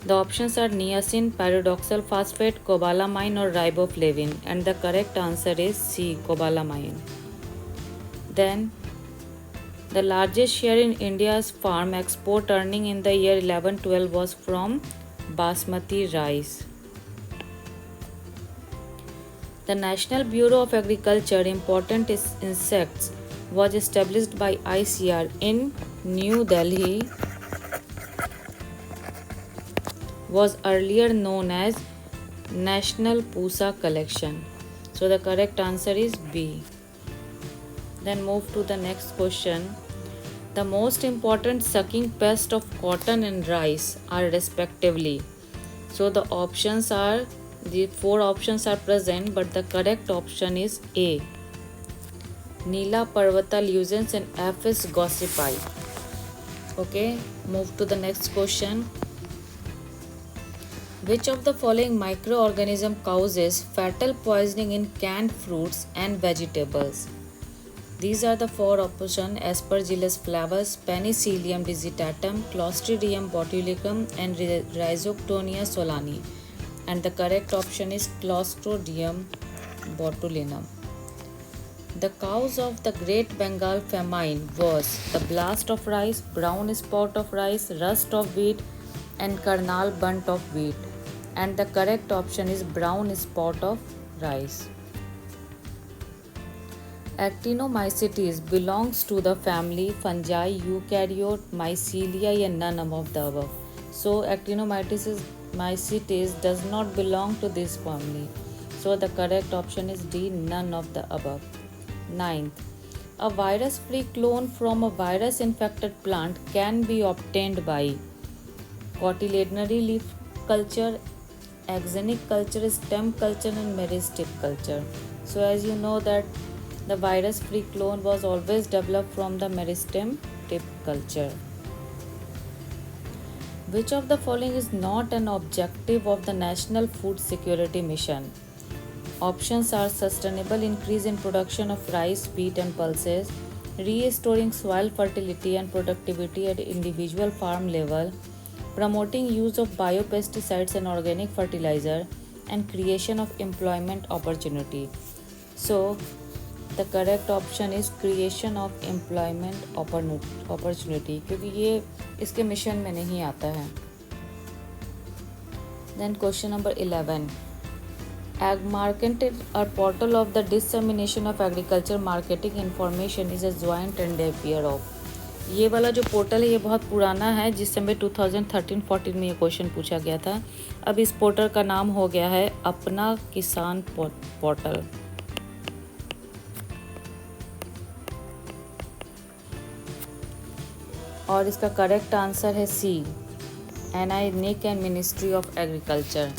The options are niacin, pyridoxal phosphate, cobalamin or riboflavin, and the correct answer is C, cobalamin. Then the largest share in India's farm export earning in the year 11-12 was from basmati rice. The National Bureau of Agriculture Important Insects was established by ICR in New Delhi, was earlier known as National Pusa Collection. So the correct answer is B. Then move to the next question. The most important sucking pest of cotton and rice are respectively. So the options are, the four options are present, but the correct option is A, Neela parvata lucens and Apis gossypi. Okay, move to the next question. Which of the following microorganism causes fatal poisoning in canned fruits and vegetables? These are the four options: Aspergillus flavus, Penicillium digitatum, Clostridium botulicum, and Rhizoctonia solani. And the correct option is Clostridium botulinum. The cause of the Great Bengal famine was the blast of rice, brown spot of rice, rust of wheat, and kernel burnt of wheat. And the correct option is brown spot of rice. Actinomycetes belongs to the family fungi, eukaryote, mycelia, and none of the above. So Actinomycetes does not belong to this family. So the correct option is D, none of the above. 9th, a virus-free clone from a virus-infected plant can be obtained by cotyledonary leaf culture, axenic culture, stem culture, and meristem culture. So as you know that the virus-free clone was always developed from the meristem tip culture. Which of the following is not an objective of the National Food Security Mission? Options are sustainable increase in production of rice, wheat and pulses, restoring soil fertility and productivity at individual farm level, promoting use of biopesticides and organic fertilizer, and creation of employment opportunity. So, the correct option is creation of employment opportunity, क्योंकि ये इसके mission में नहीं आता है. Then question number 11. Ag Market, a portal of the dissemination of agriculture marketing information, is a joint endeavor of. ये वाला जो पोर्टल है ये बहुत पुराना है, जिस समय 2013-14 में ये क्वेश्चन पूछा गया था. अब इस पोर्टल का नाम हो गया है अपना किसान पोर्टल. और इसका करेक्ट आंसर है सी, NIC and ministry of agriculture.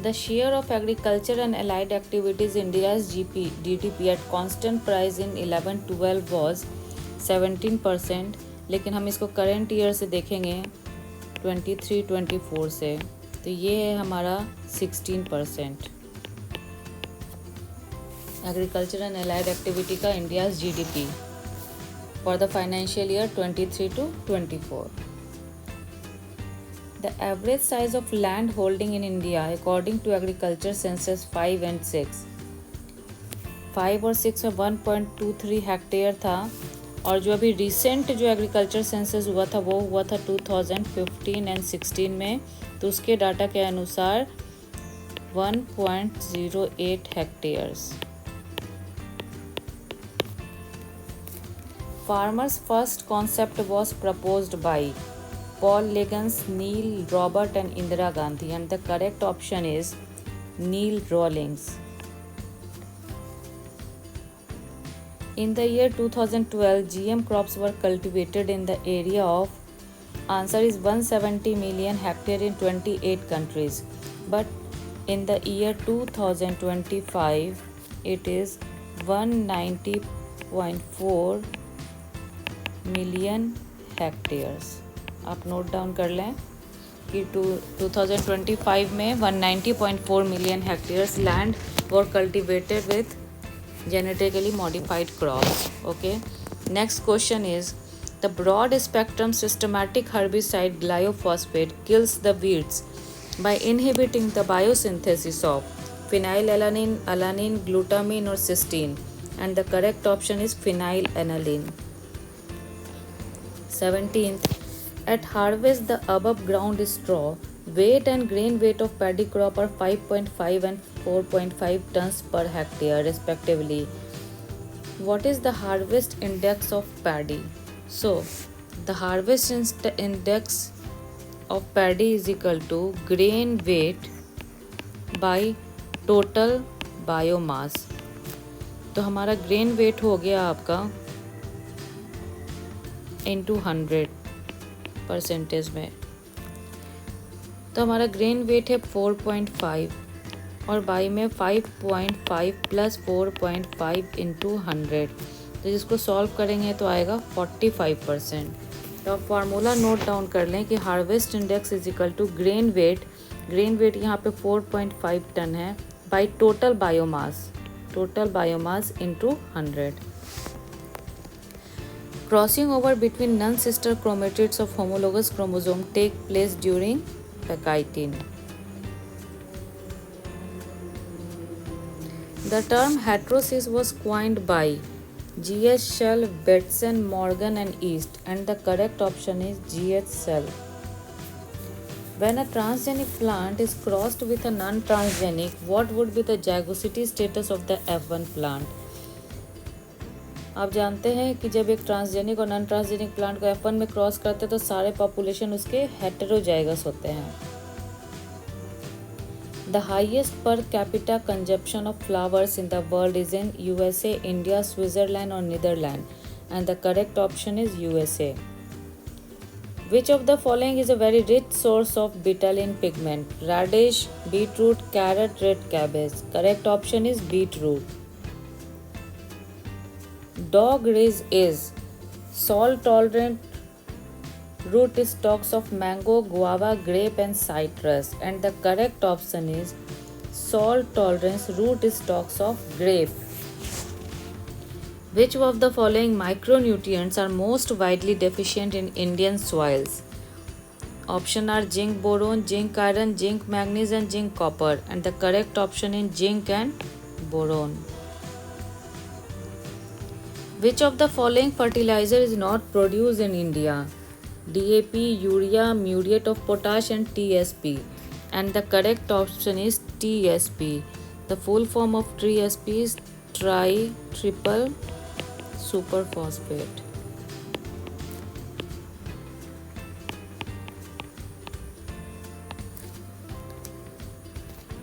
The share of agriculture and allied activities in India's GDP at constant price in 11-12 was 17%, लेकिन हम इसको करंट ईयर से देखेंगे 23-24 से, तो ये है हमारा 16%. एग्रीकल्चर एंड allied एक्टिविटी का India's GDP for the financial year 23-24. The average size of land holding in India according to agriculture census 5 and 6. 5 और 6 में 1.23 हेक्टेयर था, और जो अभी रिसेंट जो एग्रीकल्चर सेंसस हुआ था वो हुआ था 2015 एंड 16 में, तो उसके डाटा के अनुसार 1.08 hectares. Farmers' first concept was proposed by Paul Legans, Neil Robert and Indira Gandhi, and the correct option is Neil Rawlings. In the year 2012, GM crops were cultivated in the area of, answer is 170 million hectare in 28 countries, but in the year 2025 it is 190.4 million hectares. आप note down कर लें कि 2025 में 190.4 million hectares land were cultivated with genetically modified crops. Okay. Next question is, the broad spectrum systematic herbicide glyphosate kills the weeds by inhibiting the biosynthesis of phenylalanine, alanine, glutamine or cysteine, and the correct option is phenylalanine. 17th, at harvest the above ground straw weight and grain weight of paddy crop are 5.5 and 4.5 tons per hectare respectively. What is the harvest index of paddy? So, the harvest index of paddy is equal to grain weight by total biomass. तो हमारा grain weight हो गया आपका into 100 percentage में, तो हमारा grain weight है 4.5 और बाई में 5.5 प्लस 4.5 इंटू 100, तो जिसको सॉल्व करेंगे तो आएगा 45%. तो आप फार्मूला नोट डाउन कर लें कि harvest index is equal to grain weight यहाँ पे 4.5 टन है by total biomass into 100. Crossing over between non-sister chromatids of homologous chromosome take place during Pachytene. The term heterosis was coined by G.H. Shell, Betson, Morgan and East, and the correct option is G.H. Shell. When a transgenic plant is crossed with a non-transgenic, what would be the zygosity status of the F1 plant? आप जानते हैं कि जब एक transgenic और non transgenic plant को F1 में cross करते हैं तो सारे पॉपुलेशन उसके हेटेरोजाइगस होते हैं. The highest per capita consumption of flowers in the world is in USA, India, Switzerland और Netherland, and the correct option is USA. Which of the following is a very rich source of betaline pigment? Radish, beetroot, carrot, red cabbage. Correct option is beetroot. Dog race is salt tolerant root stocks of mango, guava, grape, and citrus. And the correct option is salt tolerance root stocks of grape. Which of the following micronutrients are most widely deficient in Indian soils? Option are zinc boron, zinc iron, zinc manganese, and zinc copper. And the correct option is zinc and boron. Which of the following fertilizer is not produced in India? DAP, urea, muriate of potash, and TSP. And the correct option is TSP. The full form of TSP is triple superphosphate.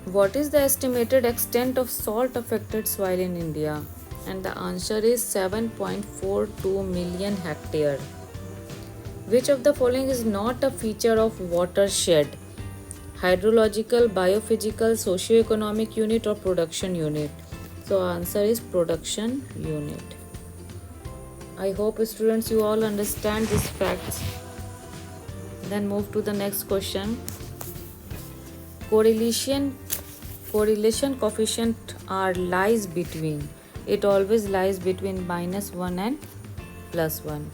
What is the estimated extent of salt affected soil in India? And the answer is 7.42 million hectare. Which of the following is not a feature of watershed? Hydrological, biophysical, socio-economic unit, or production unit? So answer is production unit. I hope students you all understand these facts. Then move to the next question. Correlation coefficient lies between. It always lies between -1 and +1.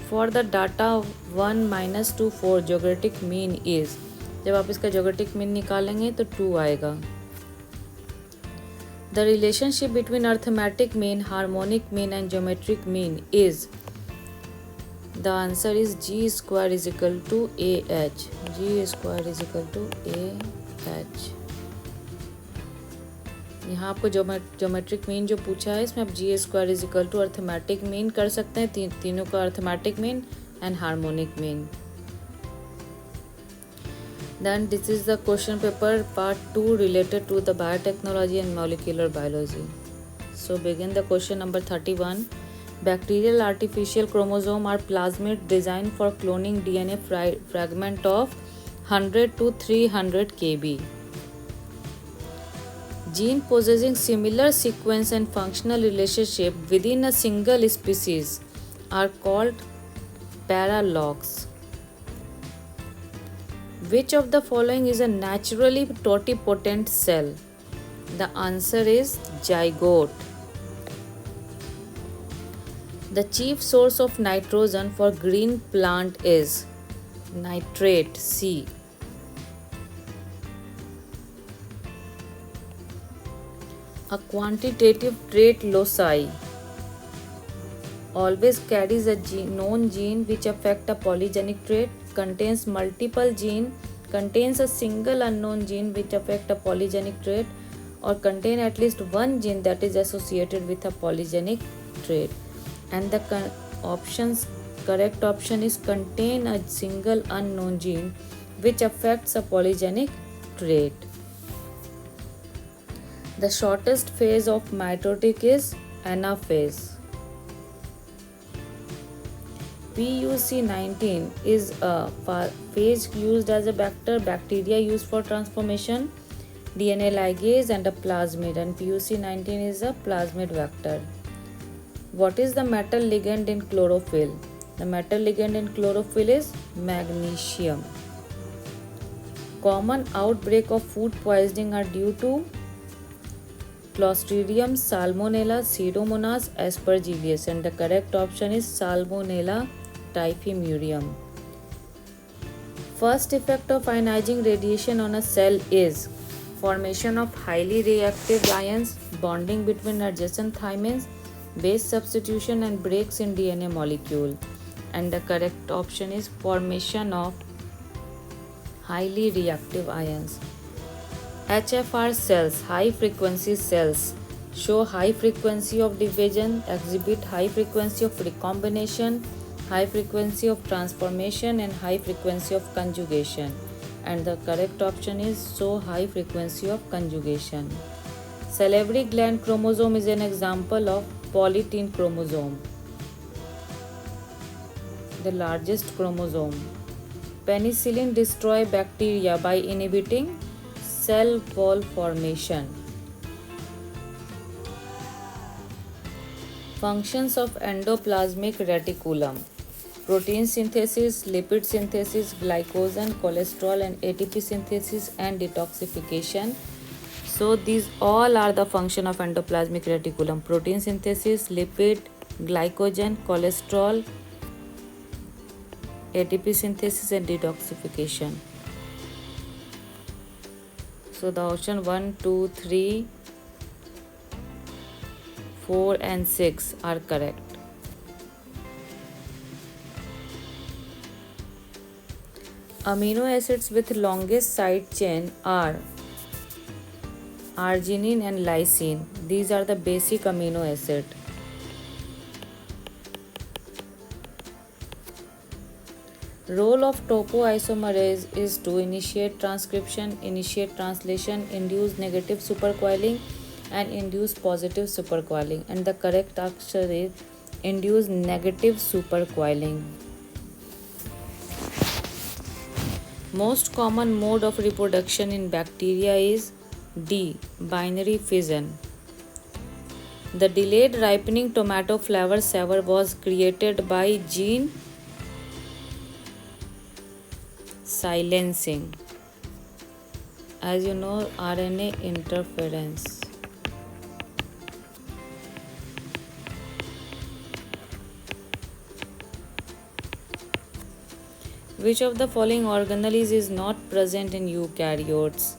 For the data 1, -2, 4 geometric mean is. जब आप इसका geometric mean निकालेंगे तो 2 आएगा. The relationship between arithmetic mean, harmonic mean, and geometric mean is. The answer is G square is equal to AH. G square is equal to AH. यहाँ आपको geometric mean जो पूछा है इसमें आप G square is equal to arithmetic mean कर सकते हैं. तीनों का arithmetic mean and harmonic mean. Then this is the question paper part 2 related to the biotechnology and molecular biology. So begin the question number 31. Bacterial artificial chromosome are plasmid designed for cloning DNA fragment of 100 to 300 kb. Gene possessing similar sequence and functional relationship within a single species are called paralogs. Which of the following is a naturally totipotent cell? The answer is zygote. The chief source of nitrogen for green plant is nitrate, C. A quantitative trait loci always carries a known gene which affect a polygenic trait, contains multiple gene, contains a single unknown gene which affect a polygenic trait, or contain at least one gene that is associated with a polygenic trait. And the correct option is contain a single unknown gene which affects a polygenic trait. The shortest phase of mitotic is anaphase. PUC19 is a phase used as a bacteria used for transformation, DNA ligase, and a plasmid, and PUC19 is a plasmid vector. What is the metal ligand in chlorophyll? The metal ligand in chlorophyll is magnesium. Common outbreak of food poisoning are due to Clostridium, Salmonella, Pseudomonas, Aspergillus, and the correct option is Salmonella typhimurium. First effect of ionizing radiation on a cell is formation of highly reactive ions, bonding between adjacent thymines, base substitution, and breaks in DNA molecule. And the correct option is formation of highly reactive ions. HFR cells, high frequency cells, show high frequency of division, exhibit high frequency of recombination, high frequency of transformation, and high frequency of conjugation. And the correct option is show high frequency of conjugation. Salivary gland chromosome is an example of polytene chromosome, the largest chromosome. Penicillin destroy bacteria by inhibiting cell wall formation. Functions of endoplasmic reticulum: protein synthesis, lipid synthesis, glycogen, cholesterol and ATP synthesis and detoxification. So these all are the function of endoplasmic reticulum: protein synthesis, lipid, glycogen, cholesterol, ATP synthesis and detoxification. So the option 1, 2, 3, 4 and 6 are correct. Amino acids with longest side chain are arginine and lysine. These are the basic amino acid. Role of topoisomerase is to initiate transcription, initiate translation, induce negative supercoiling and induce positive supercoiling, and the correct answer is induce negative supercoiling. Most common mode of reproduction in bacteria is D. Binary fission. The delayed ripening tomato flavor saver was created by gene silencing. As you know, RNA interference. Which of the following organelles is not present in eukaryotes?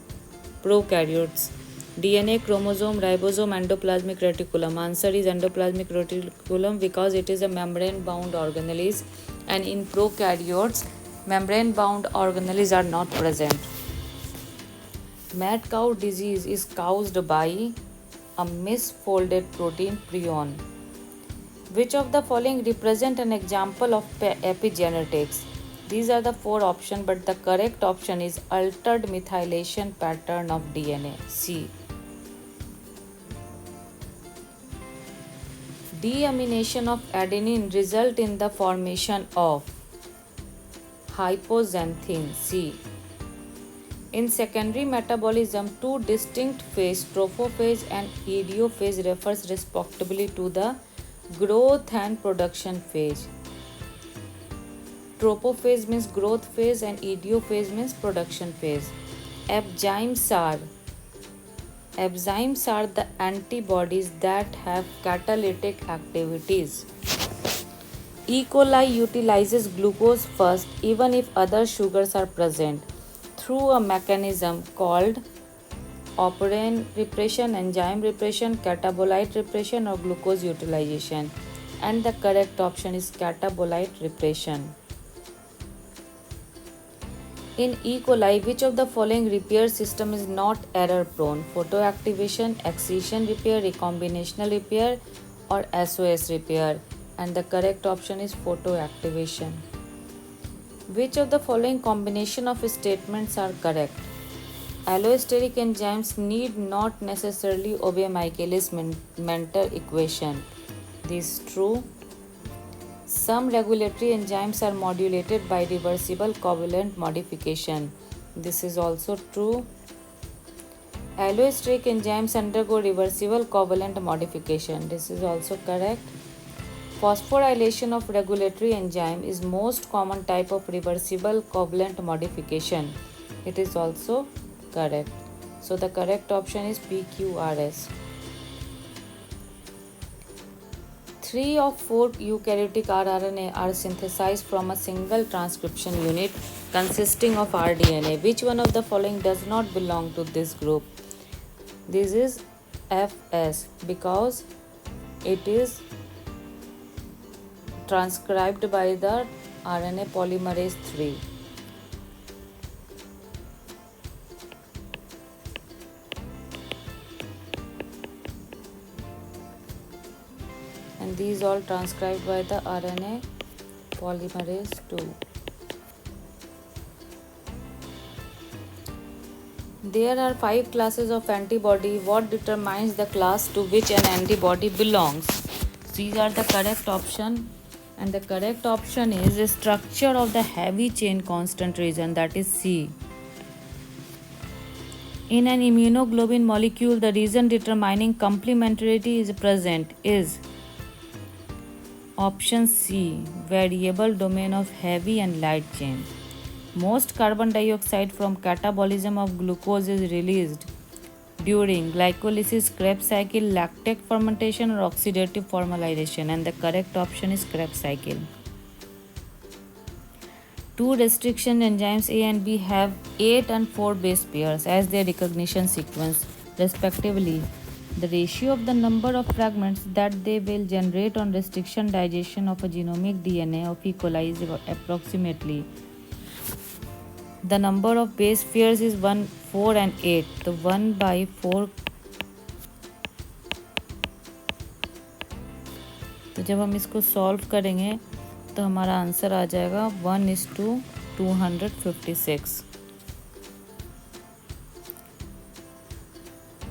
Prokaryotes. DNA, chromosome, ribosome, endoplasmic reticulum. Answer is endoplasmic reticulum because it is a membrane-bound organelles, and in prokaryotes, membrane-bound organelles are not present. Mad cow disease is caused by a misfolded protein prion. Which of the following represent an example of epigenetics? These are the 4 options, but the correct option is altered methylation pattern of DNA. C. Deamination of adenine result in the formation of hypoxanthine. C. In secondary metabolism, two distinct phases, trophophase and idiophase, refers respectively to the growth and production phase. Trophophase means growth phase and idiophase means production phase. Enzymes are the antibodies that have catalytic activities. E. coli utilizes glucose first even if other sugars are present through a mechanism called operand repression, enzyme repression, catabolite repression or glucose utilization, and the correct option is catabolite repression. In E. coli, which of the following repair system is not error prone? Photoactivation, excision repair, recombinational repair or SOS repair, and the correct option is photoactivation. Which of the following combination of statements are correct? Allosteric enzymes need not necessarily obey Michaelis Menten equation. This is true. Some regulatory enzymes are modulated by reversible covalent modification. This is also true. Allosteric enzymes undergo reversible covalent modification. This is also correct. Phosphorylation of regulatory enzyme is most common type of reversible covalent modification. It is also correct. So the correct option is PQRS. 3 of 4 eukaryotic rRNA are synthesized from a single transcription unit consisting of rDNA. Which one of the following does not belong to this group? This is FS because it is transcribed by the RNA polymerase 3. And these all transcribed by the RNA polymerase 2. There are 5 classes of antibody. What determines the class to which an antibody belongs? These are the correct option, and the correct option is the structure of the heavy chain constant region, that is C. In an immunoglobulin molecule, the region determining complementarity is present is Option C, variable domain of heavy and light chain. Most carbon dioxide from catabolism of glucose is released during glycolysis, Krebs cycle, lactate fermentation, or oxidative formylation, and the correct option is Krebs cycle. Two restriction enzymes A and B have 8 and 4 base pairs as their recognition sequence, respectively. The ratio of the number of fragments that they will generate on restriction digestion of a genomic DNA of E. coli is approximately. The number of base pairs is 1, 4 and 8. तो 1/4. तो जब हम इसको solve करेंगे तो हमारा answer आ जाएगा 1:256.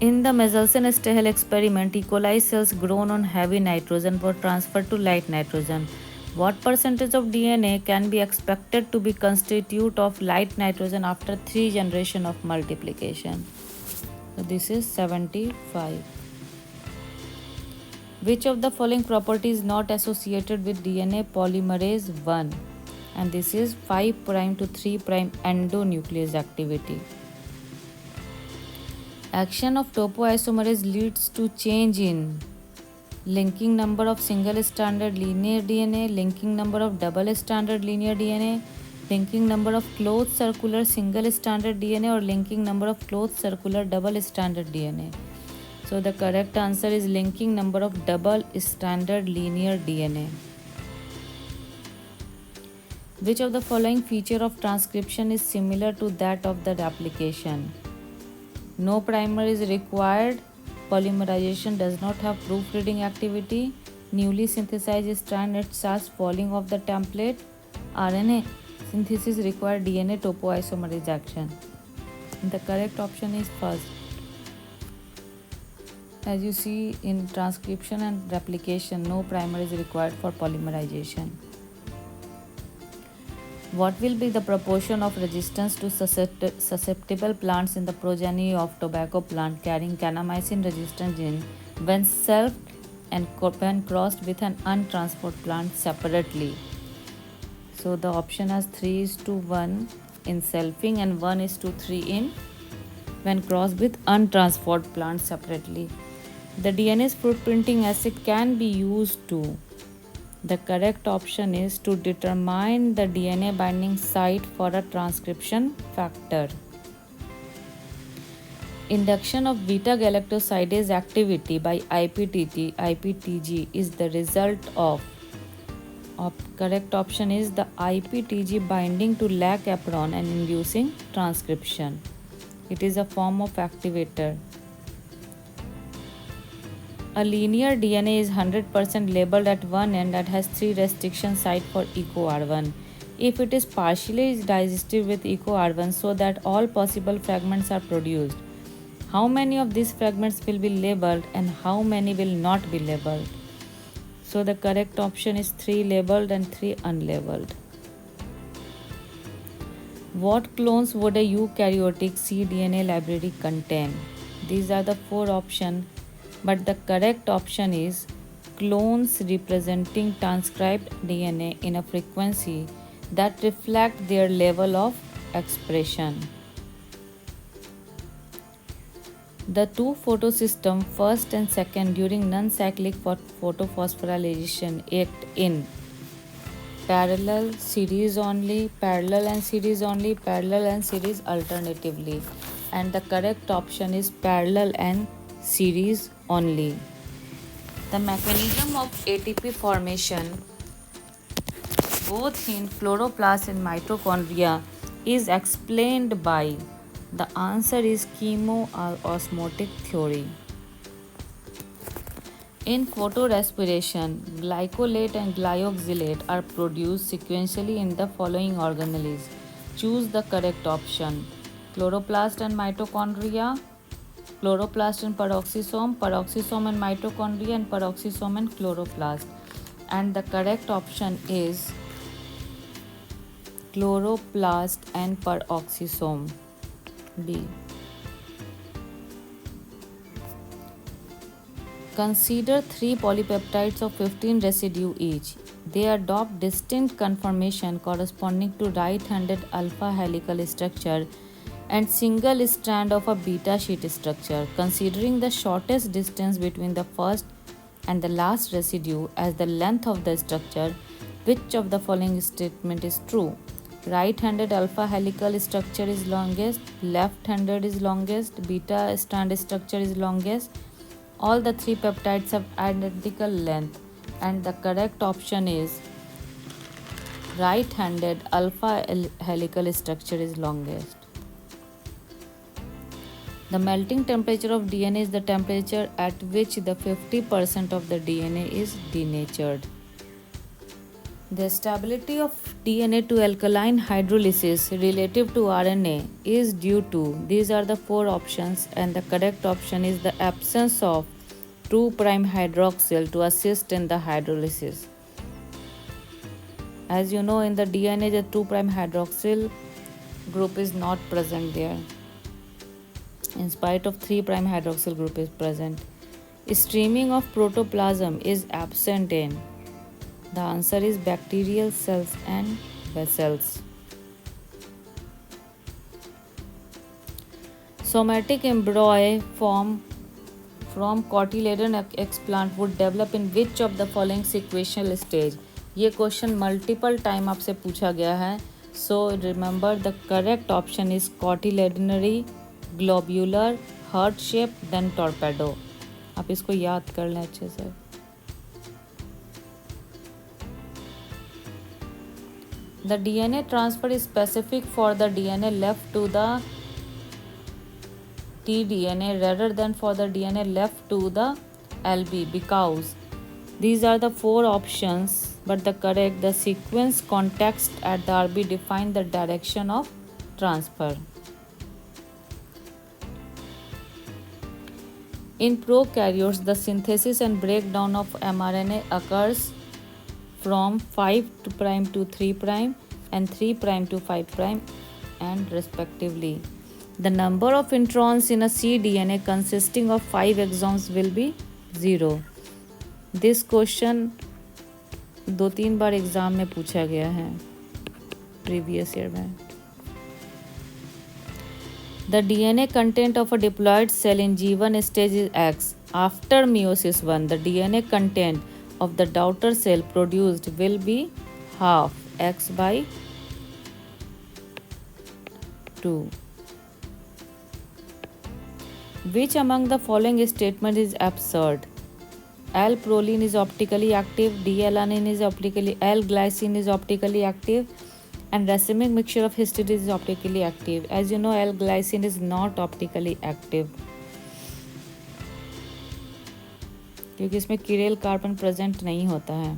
In the Mendelssohn-Stahel experiment, E. coli cells grown on heavy nitrogen were transferred to light nitrogen. What percentage of DNA can be expected to be constitute of light nitrogen after 3 generations of multiplication? So this is 75. Which of the following property is not associated with DNA polymerase 1? And this is 5' to 3' endonuclease activity. Action of topoisomerase leads to change in linking number of single stranded linear DNA, linking number of double stranded linear DNA, linking number of closed circular single stranded DNA, or linking number of closed circular double stranded DNA. So the correct answer is linking number of double stranded linear DNA. Which of the following feature of transcription is similar to that of the replication? No primer is required. Polymerization does not have proofreading activity. Newly synthesized strand starts falling off the template. RNA synthesis requires DNA topoisomerase action. The correct option is first. As you see in transcription and replication, no primer is required for polymerization. What will be the proportion of resistance to susceptible plants in the progeny of tobacco plant carrying kanamycin resistant gene when selfed and when crossed with an untransformed plant separately? So the option has 3:1 in selfing and 1:3 in when crossed with untransformed plant separately. The DNA's footprinting assay can be used to. The correct option is to determine the DNA binding site for a transcription factor. Induction of beta-galactosidase activity by IPTG is the result of. Correct option is the IPTG binding to lac apron and inducing transcription. It is a form of activator. A linear DNA is 100% labeled at one end and has 3 restriction sites for EcoR1. If it is partially digested with EcoR1 so that all possible fragments are produced, how many of these fragments will be labeled and how many will not be labeled? So the correct option is 3 labeled and 3 unlabeled. What clones would a eukaryotic cDNA library contain? These are the 4 options. But the correct option is clones representing transcribed DNA in a frequency that reflect their level of expression. The two photosystem first and second during non-cyclic photophosphorylation act in parallel, series only, parallel and series only, parallel and series alternatively. And the correct option is parallel and series only. The mechanism of ATP formation both in chloroplast and mitochondria is explained by. The answer is chemoosmotic theory. In photorespiration, glycolate and glyoxylate are produced sequentially in the following organelles. Choose the correct option. Chloroplast and mitochondria, chloroplast and peroxisome, peroxisome and mitochondria, and peroxisome and chloroplast. And the correct option is chloroplast and peroxisome, B. Consider 3 polypeptides of 15 residue each. They adopt distinct conformation corresponding to right-handed alpha helical structure and single strand of a beta sheet structure. Considering the shortest distance between the first and the last residue as the length of the structure, which of the following statement is true? Right-handed alpha helical structure is longest, left-handed is longest, beta strand structure is longest. All the 3 peptides have identical length, and the correct option is right-handed alpha helical structure is longest. The melting temperature of DNA is the temperature at which the 50% of the DNA is denatured. The stability of DNA to alkaline hydrolysis relative to RNA is due to, these are the 4 options, and the correct option is the absence of 2' hydroxyl to assist in the hydrolysis. As you know, in the DNA the 2' hydroxyl group is not present there, in spite of 3' hydroxyl group is present. Streaming of protoplasm is absent in, the answer is bacterial cells and vessels. Somatic embryo from cotyledon explant would develop in which of the following sequential stage? ये question multiple time आपसे पूछा गया है. So remember the correct option is cotyledonary, globular, heart shape, then torpedo. आप इसको याद कर लें अच्छे से. The DNA transfer is specific for the DNA left to the tDNA rather than for the DNA left to the LB because these are the 4 options, but the sequence context at the RB define the direction of transfer. In prokaryotes, the synthesis and breakdown of mRNA occurs from 5' to 3' and 3' to 5' and respectively. The number of introns in a cDNA consisting of 5 exons will be 0. This question 2-3 bar exam में पूछा गया है previous year में. The DNA content of a diploid cell in G1 stage is X. After meiosis 1, the DNA content of the daughter cell produced will be half X by 2. Which among the following statement is absurd? L-proline is optically active, D-alanine is optically, L-glycine is optically active, and racemic mixture of histidine is optically active. As you know, L-glycine is not optically active क्योंकि इसमें कीरेल carbon present नहीं होता है.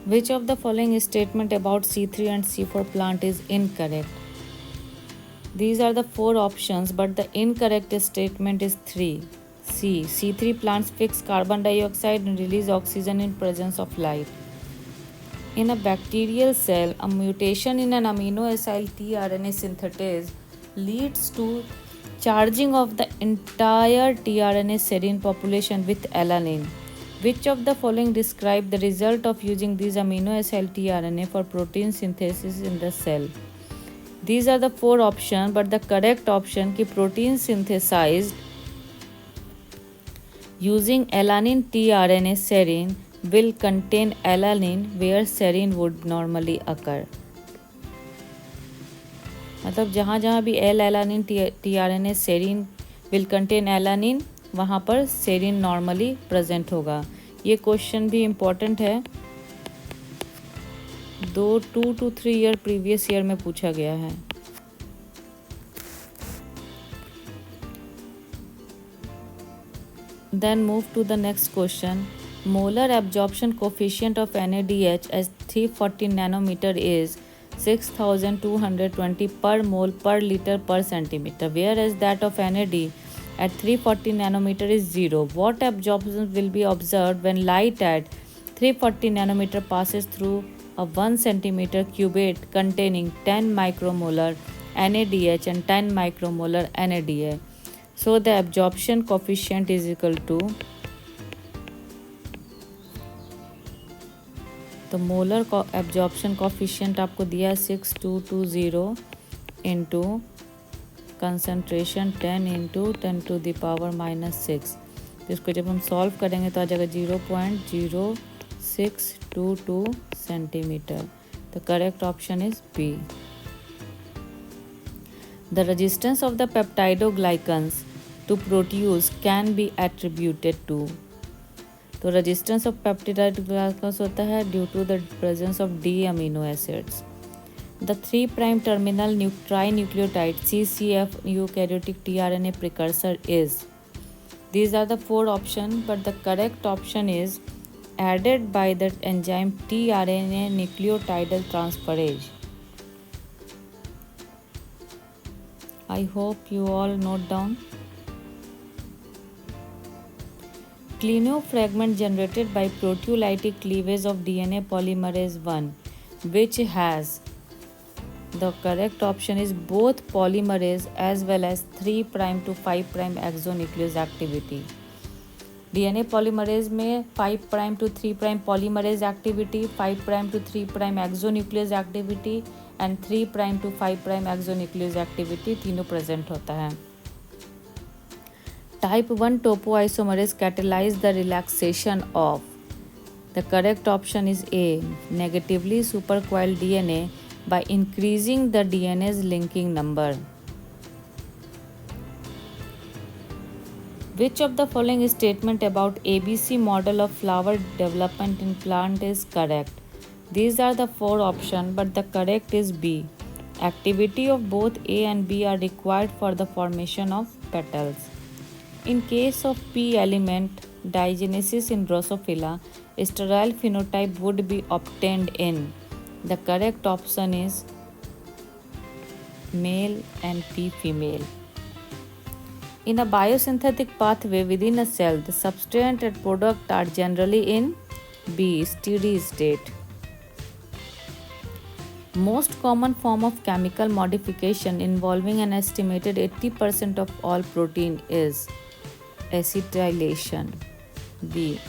Which of the following statement about C3 and C4 plant is incorrect? These are the 4 options, but the incorrect statement is 3. C. C3 plants fix carbon dioxide and release oxygen in presence of light. In a bacterial cell, a mutation in an amino acyl tRNA synthetase leads to charging of the entire tRNA serine population with alanine. Which of the following describe the result of using these amino acyl tRNA for protein synthesis in the cell? These are the 4 options, but the correct option ki protein synthesized using alanine tRNA serine will contain alanine where serine would normally occur. मतलब जहाँ जहाँ भी L-alanine tRNA serine will contain alanine वहाँ पर serine normally present होगा. ये question भी important है, 2 to 3 ईयर प्रीवियस ईयर में पूछा गया है. Then move to the next question. Molar absorption coefficient of NADH as 340 nanometer is 6220 per mole per liter per centimeter, whereas that of NAD at 340 nanometer is 0. What absorption will be observed when light at 340 nanometer passes through a 1 centimeter cubate containing 10 micromolar NADH and 10 micromolar NADA? So the absorption coefficient is equal to तो molar absorption coefficient आपको दिया है 6220 into concentration 10 into 10⁻⁻6। तो इसको जब हम solve करेंगे तो आ जाएगा 0.0622 centimetre. The correct option is B. The resistance of the peptidoglycans to produce can be attributed to. तो रेजिस्टेंस ऑफ पेप्टाइडोग्लाइकन्स होता है due to the presence of D amino acids. The 3' terminal trinucleotide CCF eukaryotic tRNA precursor is. These are the 4 options, but the correct option is added by the enzyme tRNA nucleotidal transferase. I hope you all note down. Cleano fragment generated by proteolytic cleavage of DNA polymerase 1, which has. The correct option is both polymerase as well as 3' to 5' exonuclease activity. DNA polymerase में 5' to 3' polymerase activity, 5' to 3' exonuclease activity and 3' to 5' exonuclease activity तीनों present होता है। Type 1 topoisomerase catalyze the relaxation of. The correct option is A. Negatively supercoiled DNA by increasing the DNA's linking number. Which of the following statement about ABC model of flower development in plant is correct? These are the 4 options, but the correct is B. Activity of both A and B are required for the formation of petals. In case of P element digenesis in Drosophila, sterile phenotype would be obtained in. The correct option is male and P female. In a biosynthetic pathway within a cell, the substrate and product are generally in B. Steady state. Most common form of chemical modification involving an estimated 80% of all protein is acetylation. B.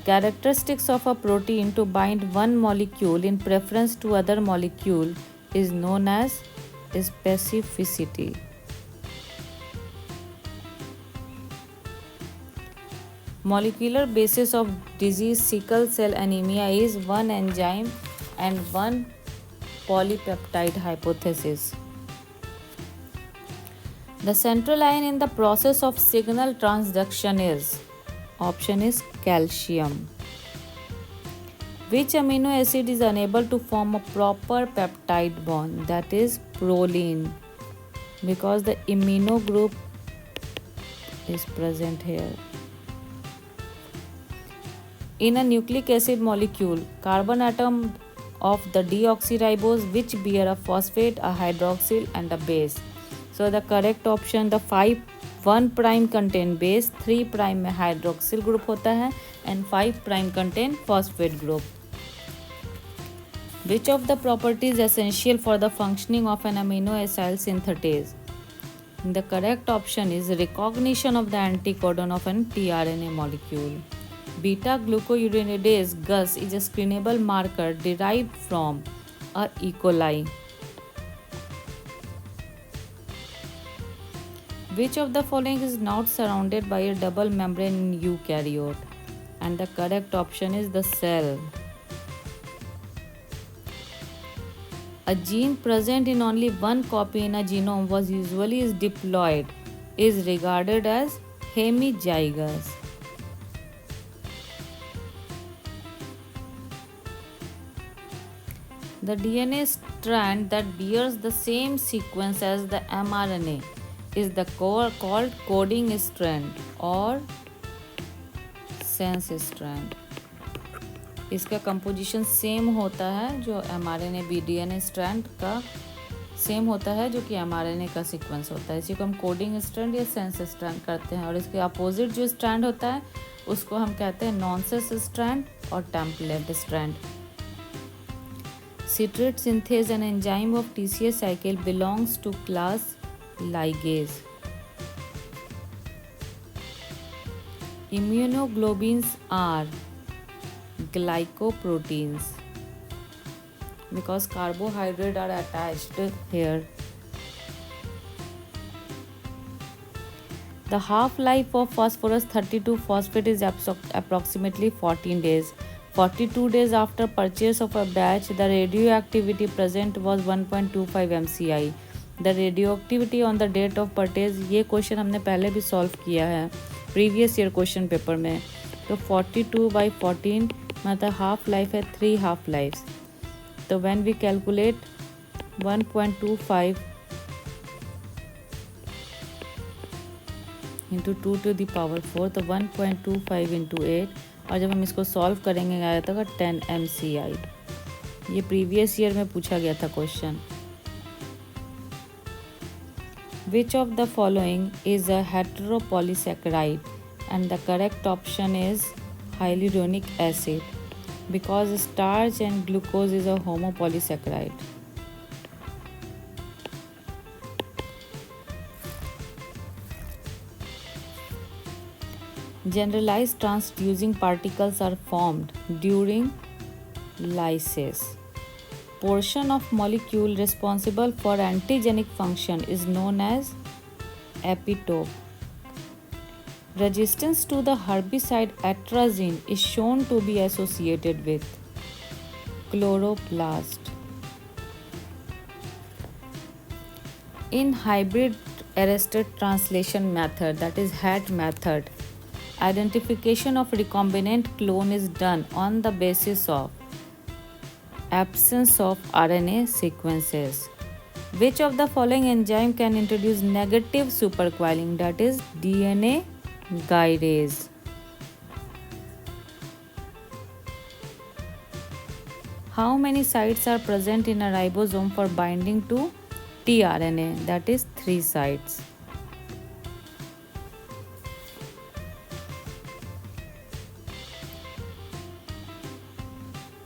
Characteristics of a protein to bind one molecule in preference to other molecule is known as specificity. Molecular basis of disease sickle cell anemia is one enzyme and one polypeptide hypothesis. The central ion in the process of signal transduction is. Option is calcium. Which amino acid is unable to form a proper peptide bond? That is proline, because the amino group is present here. In a nucleic acid molecule, carbon atom of the deoxyribose which bear a phosphate, a hydroxyl and a base. So the correct option, the 1' contain base, 3' में hydroxyl group होता है and 5' contain phosphate group. Which of the properties essential for the functioning of an amino acid synthetase? The correct option is recognition of the anticodon of an tRNA molecule. Beta-glucuronidase GUS is a screenable marker derived from a E. coli. Which of the following is not surrounded by a double membrane in eukaryote? And the correct option is the cell. A gene present in only one copy in a genome was usually is diploid, is regarded as hemizygous. The DNA strand that bears the same sequence as the mRNA is the called coding strand or sense strand. इसका composition same होता है जो mRNA BDNA strand का same होता है जो कि mRNA का सीक्वेंस होता है। इसी को हम कोडिंग स्ट्रैंड या सेंस स्ट्रैंड करते हैं और इसके अपोजिट जो स्ट्रैंड होता है उसको हम कहते हैं नॉनसेंस स्ट्रैंड और template strand. Citrate synthase, an enzyme of TCA cycle, belongs to class ligase. Immunoglobulins are glycoproteins because carbohydrates are attached here. The half-life of phosphorus 32 phosphate is approximately 14 days. 42 days after purchase of a batch, the radioactivity present was 1.25 MCI. The radioactivity on the date of purchase, ये question हमने पहले भी solve किया है previous year question paper में. तो 42/14 मतलब half life है 3 हाफ लाइफ्स. तो when we calculate 1.25 into 2 to the power 4, तो 1.25 इंटू 8, और जब हम इसको सॉल्व करेंगे आया था 10 MCI. ये प्रीवियस ईयर में पूछा गया था question. Which of the following is a heteropolysaccharide? And the correct option is hyaluronic acid because starch and glucose is a homopolysaccharide. Generalized transducing particles are formed during lysis. Portion of molecule responsible for antigenic function is known as epitope. Resistance to the herbicide atrazine is shown to be associated with chloroplast. In hybrid arrested translation method, that is HAT method, identification of recombinant clone is done on the basis of absence of RNA sequences. Which of the following enzyme can introduce negative supercoiling, that is DNA guidase? How many sites are present in a ribosome for binding to tRNA, that is 3 sites.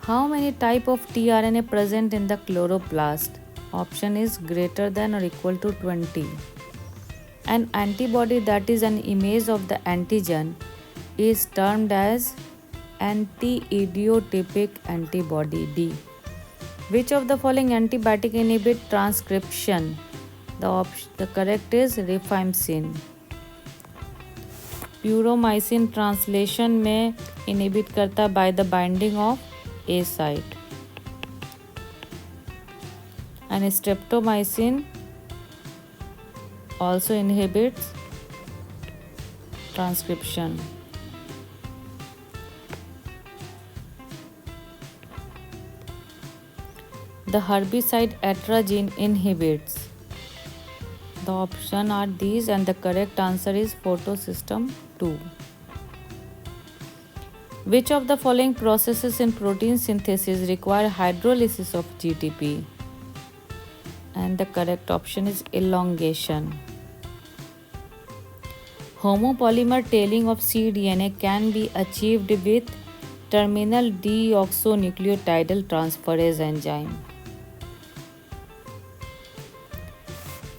How many type of tRNA present in the chloroplast? Option is greater than or equal to 20. An antibody that is an image of the antigen is termed as anti-idiotypic antibody D. Which of the following antibiotic inhibit transcription? The correct is rifampicin. Puromycin translation में inhibit करता by the binding of A site. And streptomycin also inhibits transcription. The herbicide atrazine inhibits. The options are these and the correct answer is photosystem 2. Which of the following processes in protein synthesis require hydrolysis of GTP? And the correct option is elongation. Homopolymer tailing of cDNA can be achieved with terminal deoxynucleotidal transferase enzyme.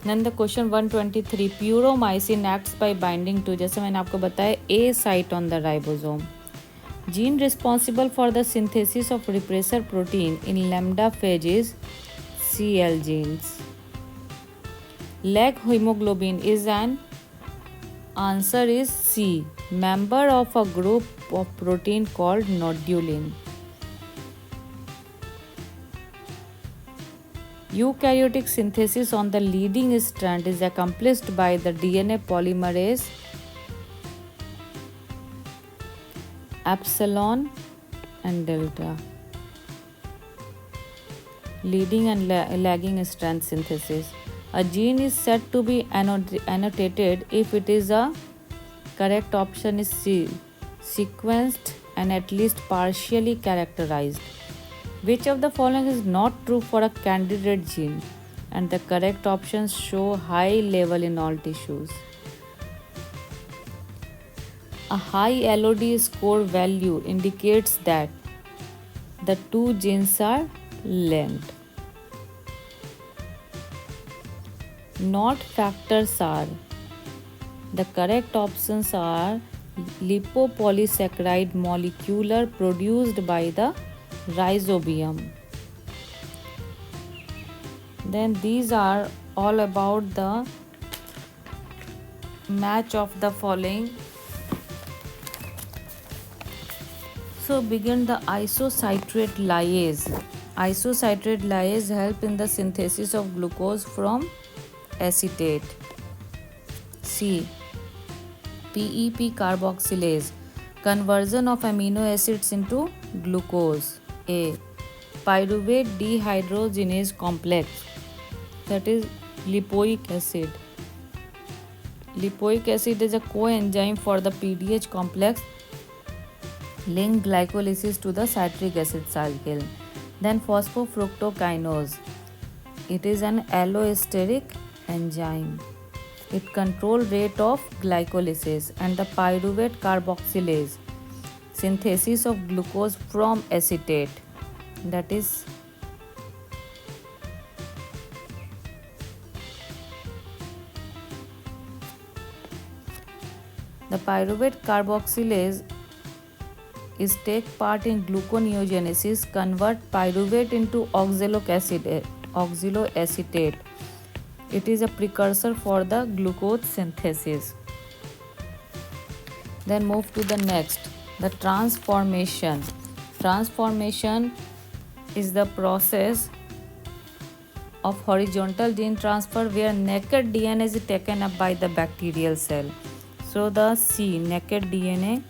Then the question 123, puromycin acts by binding to, जैसे मैंने आपको बताया, A site on the ribosome. Gene responsible for the synthesis of repressor protein in lambda phage is CL genes. Leg hemoglobin is an answer is C, member of a group of protein called nodulin. Eukaryotic synthesis on the leading strand is accomplished by the DNA polymerase epsilon and delta. Leading and lagging strand synthesis. A gene is said to be annotated if it is a correct option is C, sequenced and at least partially characterized. Which of the following is not true for a candidate gene? And the correct options show high level in all tissues. A high LOD score value indicates that the two genes are linked. Not factors are. The correct options are lipopolysaccharide molecule produced by the rhizobium. Then these are all about the match of the following. So begin the isocitrate lyase. Isocitrate lyase help in the synthesis of glucose from acetate. C. PEP carboxylase, conversion of amino acids into glucose. A. Pyruvate dehydrogenase complex, that is lipoic acid. Lipoic acid is a coenzyme for the PDH complex link glycolysis to the citric acid cycle. Then phosphofructokinase, it is an alloesteric enzyme. It control rate of glycolysis. And the pyruvate carboxylase, synthesis of glucose from acetate, that is the pyruvate carboxylase is take part in gluconeogenesis, convert pyruvate into oxaloacetate. It is a precursor for the glucose synthesis. Then move to the next, the transformation. Transformation is the process of horizontal gene transfer where naked DNA is taken up by the bacterial cell. So the C, naked DNA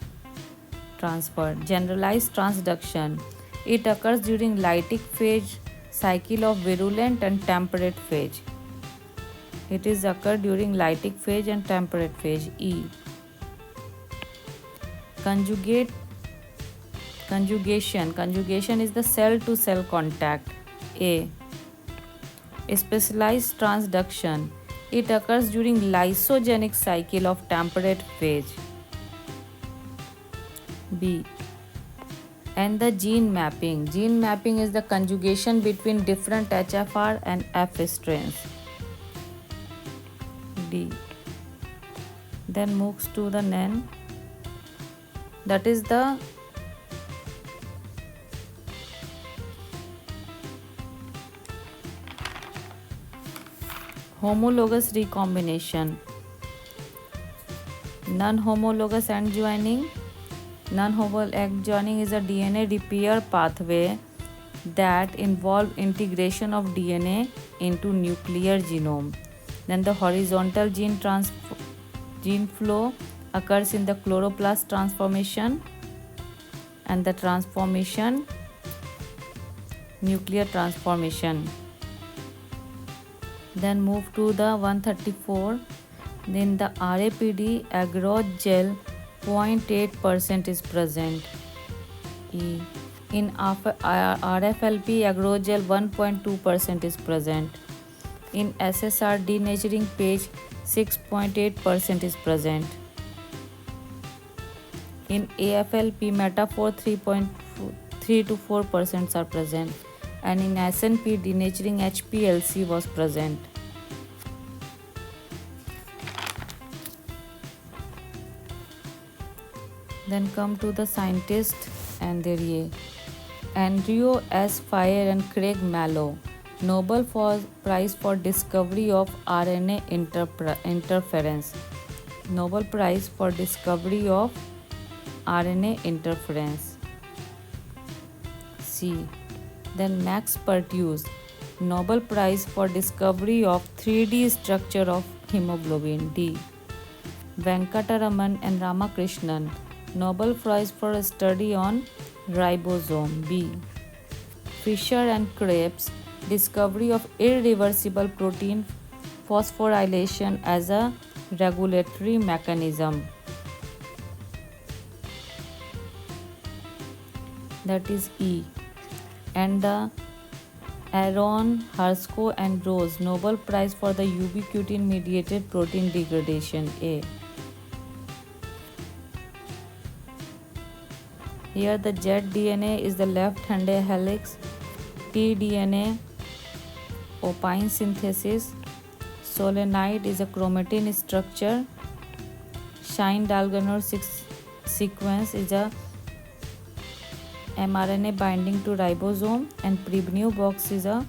transfer. Generalized transduction, it occurs during lytic phase cycle of virulent and temperate phase. It is occurred during lytic phase and temperate phase. E. Conjugation is the cell to cell contact. A. Specialized transduction, it occurs during lysogenic cycle of temperate phase. B. And the gene mapping. Gene mapping is the conjugation between different HFR and F strains. D. Then moves to the NEN, that is the homologous recombination. Non-homologous end joining. Non-homologous end joining is a DNA repair pathway that involve integration of DNA into nuclear genome. Then the horizontal gene flow occurs in the chloroplast transformation, and the transformation, nuclear transformation. Then move to the 134. Then the RAPD agarose gel 0.8% is present. E. In RFLP agarose gel 1.2% is present. In SSR denaturing page 6.8% is present. In AFLP metaphor 3.3 to 4% are present. And in SNP denaturing HPLC was present. Then come to the scientist and their year. Andrew S. Fire and Craig Mallow, Nobel Prize for discovery of RNA interference. Nobel Prize for discovery of RNA interference. C. Then Max Pertuse, Nobel Prize for discovery of 3D structure of hemoglobin. D. Venkataraman and Ramakrishnan, Nobel Prize for a study on ribosome. B. Fisher and Krebs, discovery of irreversible protein phosphorylation as a regulatory mechanism. That is E. And the Aaron, Hershko and Rose, Nobel Prize for the ubiquitin mediated protein degradation. A. Here the Z-DNA is the left-handed helix, T-DNA opine synthesis, solanide is a chromatin structure, Shine Dalganer sequence is a mRNA binding to ribosome, and prebneo box is a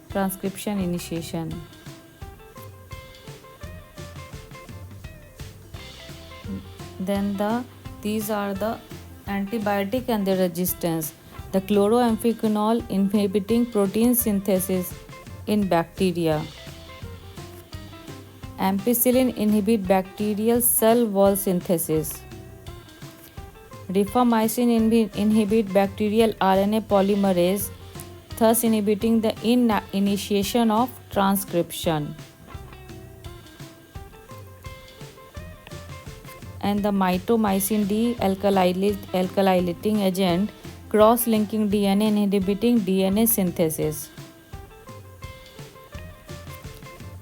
transcription initiation. Then these are the antibiotic and their resistance. The chloroampheconol inhibiting protein synthesis in bacteria. Ampicillin inhibit bacterial cell wall synthesis. Rifamycin inhibit bacterial RNA polymerase, thus inhibiting the initiation of transcription. And the mitomycin D alkylating agent cross-linking DNA and inhibiting DNA synthesis.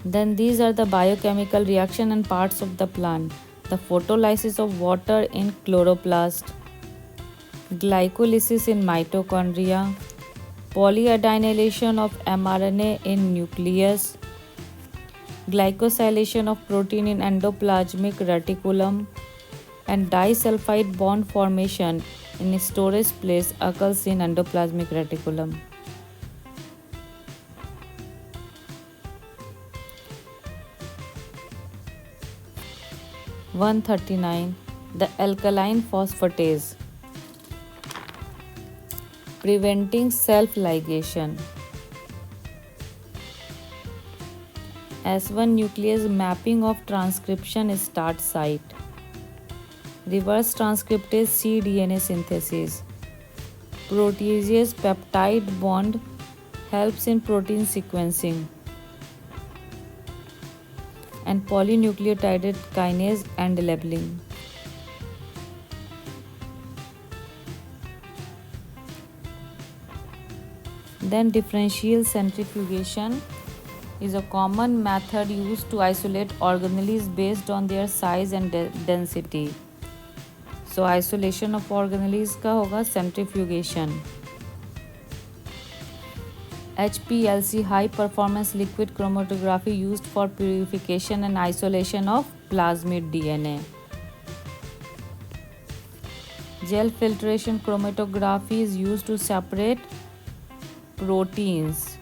Then these are the biochemical reaction and parts of the plant. The photolysis of water in chloroplast, glycolysis in mitochondria, polyadenylation of mRNA in nucleus, glycosylation of protein in endoplasmic reticulum, and disulfide bond formation in storage place occurs in endoplasmic reticulum. The alkaline phosphatase, preventing self-ligation. S1 nuclease mapping of transcription start site. Reverse transcriptase cDNA synthesis. Proteases peptide bond helps in protein sequencing. And polynucleotide kinase and labeling. Then differential centrifugation is a common method used to isolate organelles based on their size and density. So isolation of organelles का होगा centrifugation. HPLC high performance liquid chromatography used for purification and isolation of plasmid DNA. Gel filtration chromatography is used to separate proteins.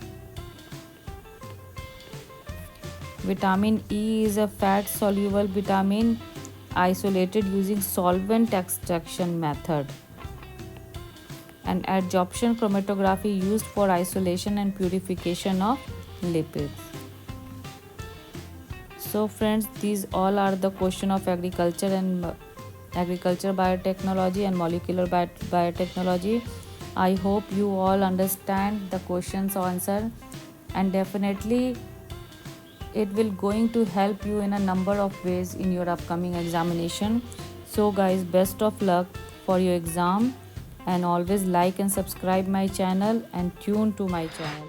Vitamin E is a fat soluble vitamin isolated using solvent extraction method. And adsorption chromatography used for isolation and purification of lipids. So friends, these all are the question of agriculture biotechnology and molecular biotechnology. I hope you all understand the questions answer, and definitely it will going to help you in a number of ways in your upcoming examination. So guys, best of luck for your exam, and always like and subscribe my channel and tune to my channel.